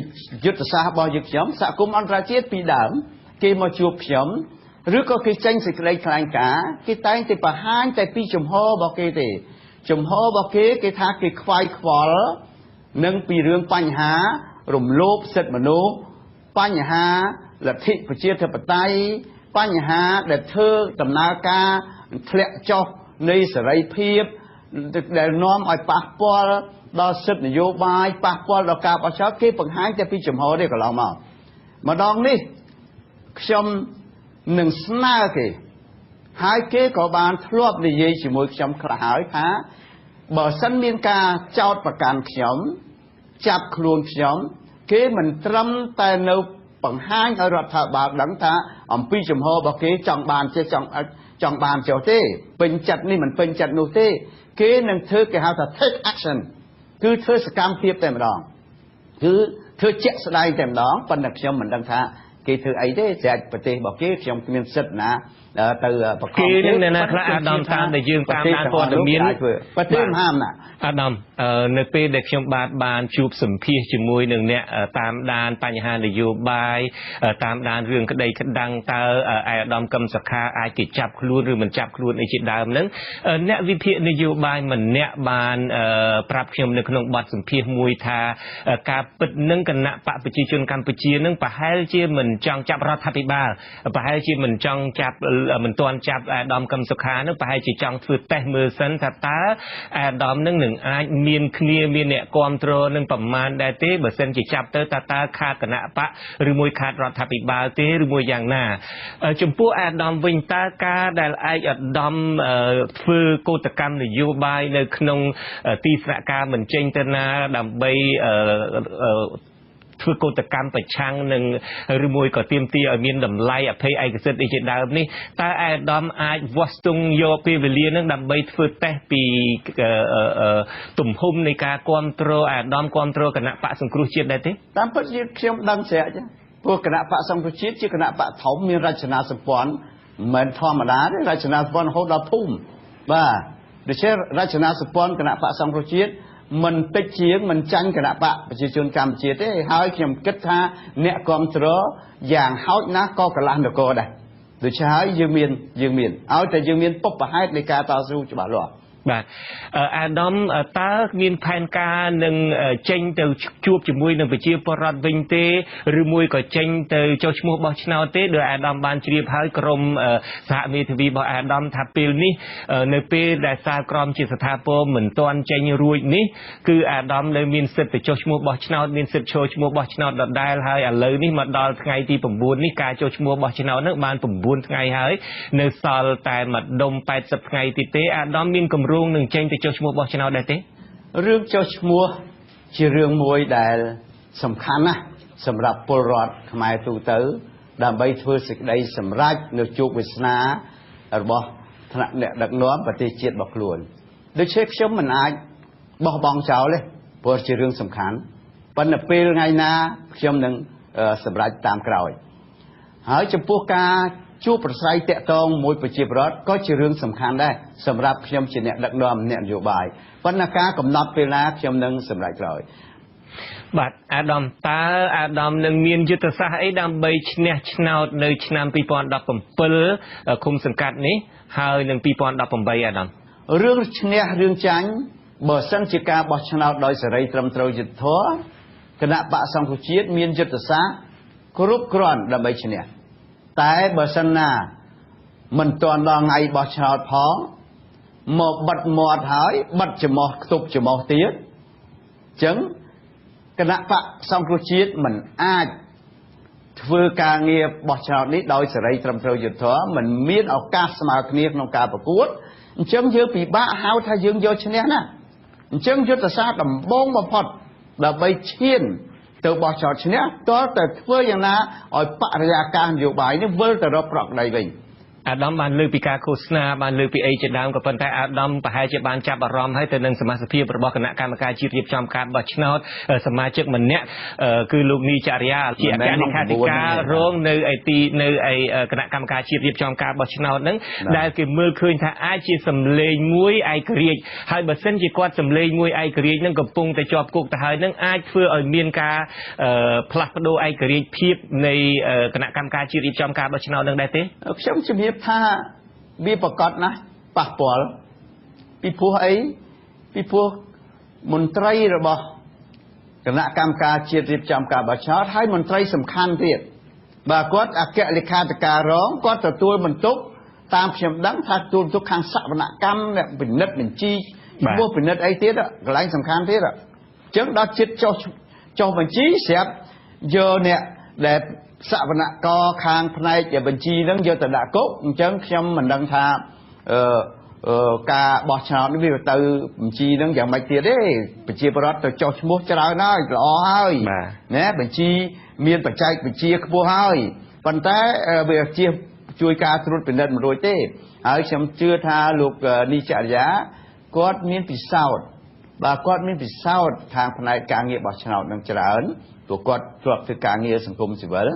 យុទ្ធសាស្ត្ររបស់យើងខ្ញុំសហគមន៍អន្តរជាតិពីដើមគេមកជួបខ្ញុំឬក៏គេចេញសេចក្តីថ្លែងការណ៍គេតែងតែបង្ហាញតែពីជំហររបស់គេទេជំហររបស់គេថាគេខ្វាយខ្វល់នឹងពីរឿងបញ្ហារំលោភសិទ្ធិមនុស្សបញ្ហាលទ្ធិប្រជាធិបតេយ្យបញ្ហាដែលធ្វើដំណើរការធ្លាក់ចុះនៃសេរីភាពដែលនាំឲ្យប៉ះពាល់ដល់សិទ្ធិនយោបាយប៉ះពាល់ដល់ការបោះឆ្នោតគេបង្ហាញតែពីជំហរទេកន្លងមកម្ដងនេះខ្ញុំនឹងស្នើគេហើយគេក៏បានធ្លាប់និយាយជាមួយខ្ញុំខ្លះហើយថាបើសិនមានការចោទប្រកាន់ខ្ញុំចាប់ខ្លួនខ្ញុំគេមិនត្រឹមតែនៅបង្ហាញឲ្យរដ្ឋាភិបាលដឹងថាអំពីជំហររបស់គេចង់បានចេះចង់បានចុះទេពេញចិត្តនេះមិនពេញចិត្តនោះទេគេនឹងធ្វើគេហៅថា take action គឺធ្វើសកម្មភាពតែម្ដងគឺធ្វើជាក់ស្ដែងតែម្ដងប៉ុន្តែខ្ញុំមិនដឹងថាគេធ្វើអីទេស្រេចប្រទេសរបស់គេខ្ញុំគ្មានសិទ្ធិណាទៅបកគេនឹងអ្នកណាខ្លះអាដាមតាមដែលយើងតាមដានព័ត៌មានប្រទេសមហាអំណាចអាដាមនៅពេលដែលខ្ញុំបានជួបសម្ភាសជាមួយនឹងអ្នកតាមដានបញ្ហានយោបាយតាមដានរឿងក្តីក្តាំងតើអាដាមកឹមសុខាអាចគេចាប់ខ្លួនឬមិនចាប់ខ្លួនអីជាដើមហ្នឹងអ្នកវិភាគនយោបាយម្នាក់បានប្រាប់ខ្ញុំនៅក្នុងបទសម្ភាសមួយថាការពិតនឹងគណៈបកប្រជាជនកម្ពុជានឹងប្រហែលជាមិនចង់ចាប់រដ្ឋាភិបាលប្រហែលជាមិនចង់ចាប់ល មិនទាន់ចាប់អាដាមកឹមសុខានោះប្រហែលជាចង់ធ្វើតេស្តមើលសិនថាតើអាដាមនឹងអាចមានគ្នាមានអ្នកគ្រប់គ្រងនឹងប្រមាណដែរទេបើសិនជាចាប់ទៅតើខាតគណៈបកឬមួយខាតរដ្ឋាភិបាលទេឬមួយយ៉ាងណាចំពោះអាដាមវិញតើការដែលឯកឧត្តមធ្វើកោតកម្មនយោបាយនៅក្នុងទីស្នាក់ការមិនចេញទៅណាដើម្បីធ្វើកោតកម្មប្រឆាំងនឹងឬមួយក៏ទាមទារឲ្យមានតម្លៃអភ័យឯកសិទ្ធិជាដើមនេះតើអាដាមអាចវាស់ស្ទង់យកពេលវេលានឹងដើម្បីធ្វើតេស្តពីទំហំនៃការគ្រប់គ្រងអាដាមគ្រប់គ្រងគណៈបកសង្គ្រោះជាតិដែរទេតាមពិតជាខ្ញុំដឹងស្រាប់ព្រោះគណៈបកសង្គ្រោះជាតិជាគណៈបកធំមានរចនាសម្ព័ន្ធមិនធម្មតាទេរចនាសម្ព័ន្ធរហូតដល់ភូមិបាទដូច្នេះរចនាសម្ព័ន្ធគណៈបកសង្គ្រោះជាតិមិនតិចជាងមិនចាញ់គណៈបកប្រជាជនកម្ពុជាទេហើយខ្ញុំគិតថាអ្នកគ្រប់គ្រងយ៉ាងហោចណាស់ក៏កន្លះនគរដែរដូច្នេះហើយយើងមានឲ្យតែយើងមានពុបហេតុនៃការតស៊ូច្បាស់លាស់បាទអាដាមតើមានផែនការនឹងចេញទៅជួបជាមួយនឹងប្រជាពលរដ្ឋវិញទេឬមួយក៏ចេញទៅចុះឈ្មោះបោះឆ្នោតទេដោយអាដាមបានជ្រាបហើយក្រុមសហមេធាវីរបស់អាដាមថាពេលនេះនៅពេលដែលសាលក្រមជាស្ថាពរមិនទាន់ចេញរួចនេះគឺអាដាមនៅមានសិទ្ធិទៅចុះឈ្មោះបោះឆ្នោតមានសិទ្ធិចូលឈ្មោះបោះឆ្នោតដដែលហើយឥឡូវនេះមកដល់ថ្ងៃទី9នេះការចុះឈ្មោះបោះឆ្នោតនោះបាន9ថ្ងៃហើយនៅសល់តែម្ដុំ80ថ្ងៃទៀតទេអាដាមមានគម្រោងនឹងចេញទៅចុះឈ្មោះបោះឆ្នោតដែរទេរឿងចុះឈ្មោះជារឿងមួយដែលសំខាន់ណាស់សម្រាប់ពលរដ្ឋខ្មែរទូទៅដើម្បីធ្វើសេចក្តីសម្រេចនៅជោគវាសនារបស់ថ្នាក់អ្នកដឹកនាំប្រទេសជាតិរបស់ខ្លួនដូច្នេះខ្ញុំមិនអាចបោះបង់ចោលទេព្រោះជារឿងសំខាន់ប៉ុន្តែពេលថ្ងៃណាខ្ញុំនឹងសម្រេចតាមក្រោយហើយចំពោះការជួបប្រស្រ័យតាក់ទងមួយប្រជាពលរដ្ឋក៏ជារឿងសំខាន់ដែរសម្រាប់ខ្ញុំជាអ្នកដឹកនាំអ្នកនយោបាយប៉ុន្តែការកំណត់ពេលណាខ្ញុំនឹងសម្រេចក្រោយបាទអាដាមតើអាដាមនឹងមានយុទ្ធសាស្ត្រអីដើម្បីឈ្នះឆ្នោតនៅឆ្នាំ2017ឃុំសង្កាត់នេះហើយនឹង2018អាដាមរឿងឈ្នះរឿងចាញ់បើសិនជាការបោះឆ្នោតដោយសេរីត្រឹមត្រូវយុត្តិធម៌គណៈបកសង្គ្រោះជាតិមានយុទ្ធសាស្ត្រគ្រប់គ្រាន់ដើម្បីឈ្នះតែបើសិនណាមិនទាន់ដល់ថ្ងៃបោះឆ្នោតផងមកបិទមាត់ហើយបិទច្រមុះខ្ទប់ច្រមុះទៀតអញ្ចឹងគណៈបកសង្គ្រោះជាតិមិនអាចធ្វើការងារបោះឆ្នោតនេះដោយសេរីត្រឹមត្រូវយុត្តិធម៌មិនមានឱកាសស្មើគ្នាក្នុងការប្រកួតអញ្ចឹងយើងពិបាកហៅថាយើងយកឈ្នះណាអញ្ចឹងយុទ្ធសាស្ត្រដំបូងបំផុតដើម្បីឈានទៅបោះឆ្នោតឈ្នះតើទៅធ្វើយ៉ាងណាឲ្យបរិយាកាសនយោបាយនេះវិលទៅរកប្រក្រតីវិញអាដាមបានលើកពីការឃោសនាបានលើកពីអីជាដើមក៏ប៉ុន្តែអាដាមប្រហែលជាបានចាប់អារម្មណ៍ហើយទៅនឹងសមាជិកភាពរបស់គណៈកម្មការជាតិរៀបចំការបោះឆ្នោតសមាជិកម្នាក់គឺលោកនីចរិយាជាអគ្គលេខាធិការរងនៅគណៈកម្មការជាតិរៀបចំការបោះឆ្នោតហ្នឹងដែលគេមើលឃើញថាអាចជាសម្លេងមួយឯករាជ្យហើយបើសិនជាគាត់សម្លេងមួយឯករាជ្យហ្នឹងកំពុងតែជាប់គុកទៅហើយហ្នឹងអាចធ្វើឲ្យមានការផ្លាស់ប្ដូរឯករាជ្យភាពនៃគណៈកម្មការជាតិរៀបចំការបោះឆ្នោតហ្នឹងដែរទេខ្ញុំជំរាបថាវាប្រកបណាស់ប៉ះពាល់ពីព្រោះអីពីព្រោះមន្ត្រីរបស់គណៈកម្មការជាតិរៀបចំការបោះឆ្នោតហើយមន្ត្រីសំខាន់ទៀតបើគាត់អគ្គលេខាធិការរងគាត់ទទួលបន្ទុកតាមខ្ញុំដឹងថាទទួលបន្ទុកខាងសវនកម្មអ្នកពិនិត្យបញ្ជីឈ្មោះពិនិត្យអីទៀតកន្លែងសំខាន់ទៀតអញ្ចឹងដល់ចិត្តចុះបញ្ជីស្រាប់យកអ្នកដែលសវនករខាងផ្នែកបញ្ជីហ្នឹងយកទៅដាក់គុកអញ្ចឹងខ្ញុំមិនដឹងថាការបោះឆ្នោតនេះវាទៅបញ្ជីហ្នឹងយ៉ាងម៉េចទៀតទេប្រជាពលរដ្ឋទៅចុះឈ្មោះច្រើនហើយល្អហើយណាបញ្ជីមានបច្ចេកវិទ្យាខ្ពស់ហើយប៉ុន្តែវាជួយការត្រួតពិនិត្យមិនរួចទេហើយខ្ញុំជឿថាលោកនីចរិយាគាត់មានពិសោធន៍បើគាត់មានពិសោធន៍ខាងផ្នែកការងារបោះឆ្នោតនឹងច្រើនព្រោះគាត់ធ្លាប់ធ្វើការងារសង្គមស៊ីវិល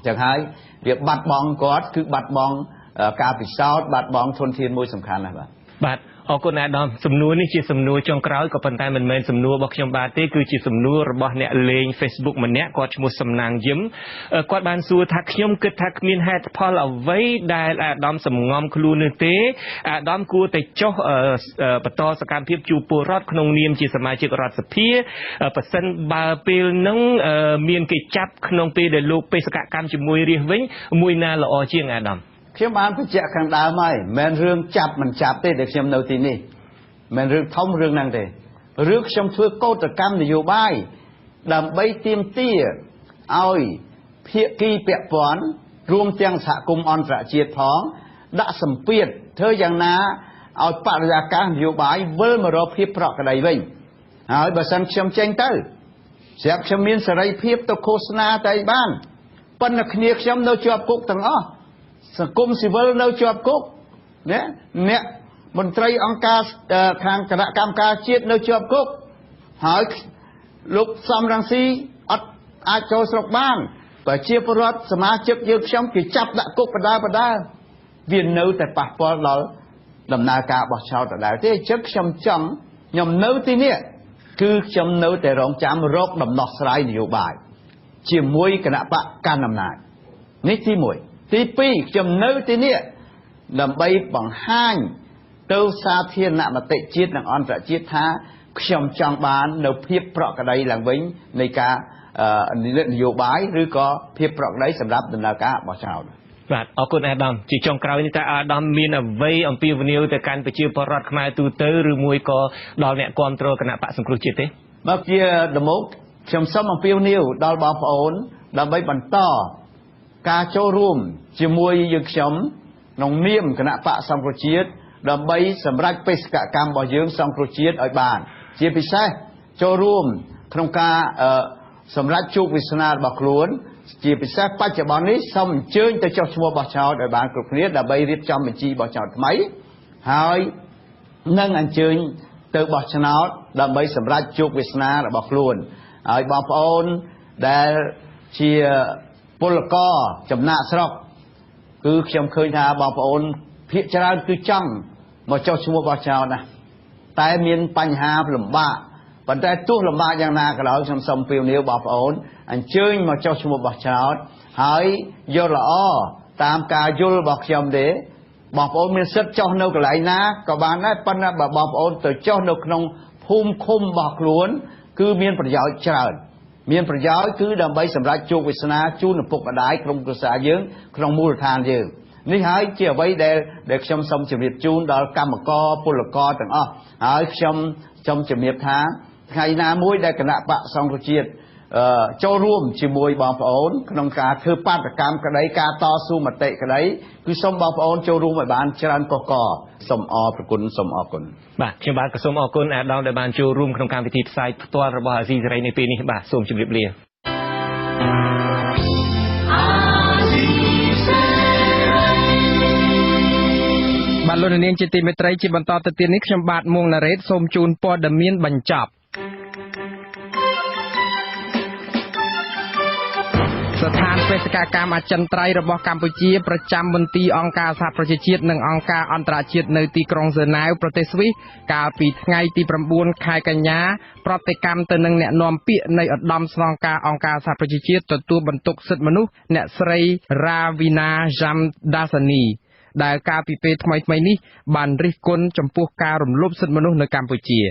ចឹងហើយវាបាត់បង់គាត់គឺបាត់បង់ការពិសោធន៍បាត់បង់ធនធានមួយសំខាន់ណាស់បាទអរគុណអាដាមសំណួរនេះជាសំណួរចុងក្រោយក៏ប៉ុន្តែមិនមែនសំណួររបស់ខ្ញុំបាទទេគឺជាសំណួររបស់អ្នកលេង Facebook ម្នាក់គាត់ឈ្មោះសំណាងយឹមគាត់បានសួរថាខ្ញុំគិតថាគ្មានហេតុផលអ្វីដែលអាដាមសំងំខ្លួននោះទេអាដាមគួរតែចុះបន្តសកម្មភាពជួបពលរដ្ឋក្នុងនាមជាសមាជិករដ្ឋសភាប៉ះសិនបើពេលហ្នឹងមានគេចាប់ក្នុងពេលដែលលោកបេសកកម្មជាមួយរាជវិញមួយណាល្អជាងអាដាម ខ្ញុំបានបញ្ជាក់ខាងដើមហើយមិនរឿងចាប់មិនចាប់ទេដែលខ្ញុំនៅទីនេះមិនរឿងធំរឿងហ្នឹងទេរឿងខ្ញុំធ្វើកោតកម្មនយោបាយដើម្បីទាមទារឲ្យភាគីពាក់ព័ន្ធរួមទាំងសហគមន៍អន្តរជាតិផងដាក់សម្ពាធធ្វើយ៉ាងណាឲ្យបរិយាកាសនយោបាយវិលមករកភាពប្រក្រតីវិញហើយបើសិនខ្ញុំចេញទៅស្រាប់ខ្ញុំមានសេរីភាពទៅឃោសនាទៅបានប៉ុន្តែគ្នាខ្ញុំនៅជាប់គុកទាំងអស់សង្គមស៊ីវិលនៅជាប់គុកណាអ្នកមន្ត្រីអង្គការខាងគណៈកម្មការជាតិនៅជាប់គុកហើយលោកសំរងស៊ីអត់អាចចូលស្រុកបានប្រជាពលរដ្ឋសមាជិកយើងខ្ញុំគេចាប់ដាក់គុកបដាវានៅតែប៉ះពាល់ដល់ដំណើរការបោះឆ្នោតដដែលទេអញ្ចឹងខ្ញុំនៅទីនេះគឺខ្ញុំនៅតែរងចាំរកដំណោះស្រាយនយោបាយជាមួយគណៈបកកាន់អំណាចនេះទី1ទី2ខ្ញុំនៅទីនេះដើម្បីបង្ហាញទៅសាធារណមតិជាតិនិងអន្តរជាតិថាខ្ញុំចង់បាននៅភាពប្រក្រតីឡើងវិញនៃការនយោបាយឬក៏ភាពប្រក្រតីសម្រាប់ដំណើរការបោះឆ្នោតបាទអរគុណអាដាមជាចុងក្រោយនេះតើអាដាមមានអ្វីអំពីវិនិយោគទៅកាន់ប្រជាពលរដ្ឋខ្មែរទូទៅឬមួយក៏ដល់អ្នកគាំទ្រគណៈបកសង្គ្រោះជាតិទេមកជាដំណោះខ្ញុំសូមអំពាវនាវដល់បងប្អូនដើម្បីបន្តការចូលរួមជាមួយយើងខ្ញុំក្នុងនាមគណៈបកសង្គ្រោះជាតិដើម្បីសម្រេចបេសកកម្មរបស់យើងសង្គ្រោះជាតិឲ្យបានជាពិសេសចូលរួមក្នុងការសម្រេចជោគវាសនារបស់ខ្លួនជាពិសេសបច្ចុប្បន្ននេះសូមអញ្ជើញទៅចុះឈ្មោះបោះឆ្នោតឲ្យបានគ្រប់គ្នាដើម្បីរៀបចំបញ្ជីបោះឆ្នោតថ្មីហើយនឹងអញ្ជើញទៅបោះឆ្នោតដើម្បីសម្រេចជោគវាសនារបស់ខ្លួនហើយបងប្អូនដែលជាពលករចំណាក់ស្រុកគឺខ្ញុំឃើញថាបងប្អូនភាគច្រើនគឺចង់មកចុះឈ្មោះបោះឆ្នោតណាតែមានបញ្ហាលំបាកប៉ុន្តែទោះលំបាកយ៉ាងណាក៏ដោយខ្ញុំសូមអំពាវនាវបងប្អូនអញ្ជើញមកចុះឈ្មោះបោះឆ្នោតហើយយល់ល្អតាមការយល់របស់ខ្ញុំទេបងប្អូនមានសិទ្ធិចុះនៅកន្លែងណាក៏បានដែរប៉ុន្តែបើបងប្អូនទៅចុះនៅក្នុងភូមិឃុំរបស់ខ្លួនគឺមានប្រយោជន៍ច្រើនមានប្រយោជន៍គឺដើម្បីសម្រេចជោគវាសនាជូនឪពុកម្ដាយក្រុមគ្រួសារយើងក្នុងមូលដ្ឋានយើងនេះហើយជាអ្វីដែលខ្ញុំសូមជម្រាបជូនដល់កម្មករពលករទាំងអស់ហើយខ្ញុំសូមជម្រាបថាថ្ងៃណាមួយដែលគណៈបកសង្គ្រោះជាតិចូលរួមជាមួយបងប្អូនក្នុងការធ្វើបាតកម្មក្តីការតស៊ូមតិក្តីគឺសូមបងប្អូនចូលរួមឲ្យបានច្រើនកកសូមអរព្រគុណសូមអរគុណបាទខ្ញុំបាទក៏សូមអរគុណអាដាមដែលបានចូលរួមក្នុងកម្មវិធីផ្សាយផ្ទាល់របស់អាស៊ីសេរីនៅពេលនេះបាទសូមជម្រាបលាបាទលោកនាងជាទីមេត្រីជាបន្តទៅទៀតនេះខ្ញុំបាទមួងណារ៉េតសូមជូនព័ត៌មានបញ្ចប់ស្ថានបេសកកម្មអចិន្ត្រៃយ៍របស់កម្ពុជាប្រចាំមន្ទីរអង្គការសហប្រជាជាតិនិងអង្គការអន្តរជាតិនៅទីក្រុងហ្សឺណែវប្រទេសស្វីសកាលពីថ្ងៃទី9ខែកញ្ញាប្រតិកម្មទៅនឹងអ្នកនាំពាក្យនៃឧត្តមស្នងការអង្គការសហប្រជាជាតិទទួលបន្ទុកសិទ្ធិមនុស្សអ្នកស្រីរ៉ាវីណាយ៉ាំដាសានីដែលកាលពីពេលថ្មីៗនេះបានរិះគន់ចំពោះការរំលោភសិទ្ធិមនុស្សនៅកម្ពុជា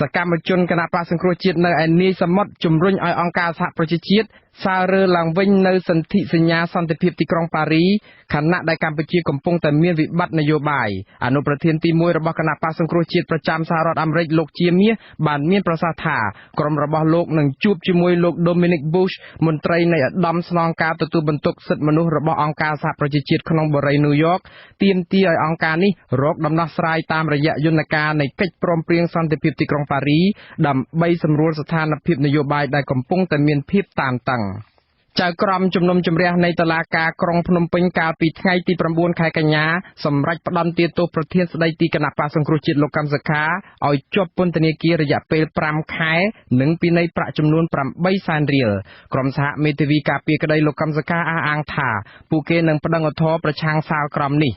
សកម្មជនគណបកសង្គ្រោះជាតិនៅឯនាយសមុទ្រជំរុញឲ្យអង្គការសហប្រជាជាតិសាររើឡើងវិញនៅសន្ធិសញ្ញាសន្តិភាពទីក្រុងប៉ារីខណៈដែលកម្ពុជាកំពុងតែមានវិបត្តិនយោបាយអនុប្រធានទី1របស់គណៈបកសង្គ្រោះជាតិប្រចាំសហរដ្ឋអាមេរិកលោកជាមាសបានមានប្រសាសន៍ថាក្រុមរបស់លោកនឹងជួបជាមួយលោក Dominic Bush មន្ត្រីនៃឧត្តមស្នងការទទួលបន្ទុកសិទ្ធិមនុស្សរបស់អង្គការសហប្រជាជាតិក្នុងបូរីញូវយ៉កទាមទារឲ្យអង្គការនេះរកដំណោះស្រាយតាមរយៈយន្តការនៃកិច្ចព្រមព្រៀងសន្តិភាពទីក្រុងប៉ារីដើម្បីសម្រួលស្ថានភាពនយោបាយដែលកំពុងតែមានភាពតានតឹងចៅក្រមជំនុំជម្រះនៃតុលាការក្រុងភ្នំពេញកាលពីថ្ងៃទី9ខែកញ្ញាសម្រេចផ្តន្ទាទោសប្រធានស្ដីទីគណៈបក្សសង្គ្រោះជាតិលោកកម្មសខាឲ្យជាប់ពន្ធនាគាររយៈពេល5ខែនិងពិន័យប្រាក់ចំនួន8សែនរៀលក្រុមសហមេធាវីការពារក្តីលោកកម្មសខាអះអាងថាពួកគេនឹងប្តឹងឧទ្ធរណ៍ប្រឆាំងសាលក្រមនេះ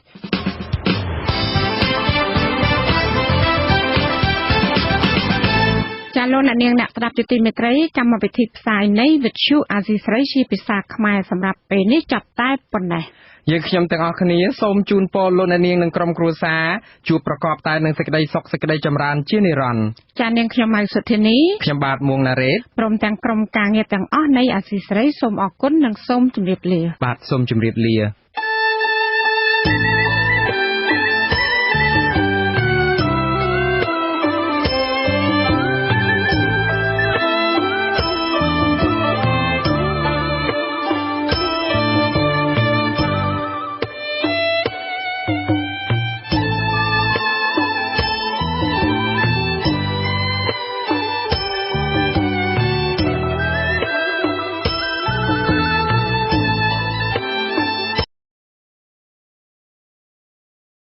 ចាលោកអ្នកនាងអ្នកស្ដាប់ជាទីមេត្រីកម្មវិធីផ្សាយនៃវិទ្យុអាស៊ីសេរីជាភាសាខ្មែរសម្រាប់ពេលនេះចាប់តែប៉ុណ្ណេះយើងខ្ញុំទាំងអស់គ្នាសូមជូនពរលោកអ្នកនាងនិងក្រុមគ្រួសារជួបប្រកបតែនឹងសេចក្តីសុខសេចក្តីចម្រើនជានិរន្តរ៍ចានាងខ្ញុំម៉ៅសុធានីខ្ញុំបាទមួងណារ៉េតព្រមទាំងក្រុមការងារទាំងអស់នៃអាស៊ីសេរីសូមអរគុណនិងសូមជម្រាបលាបាទសូមជម្រាបលា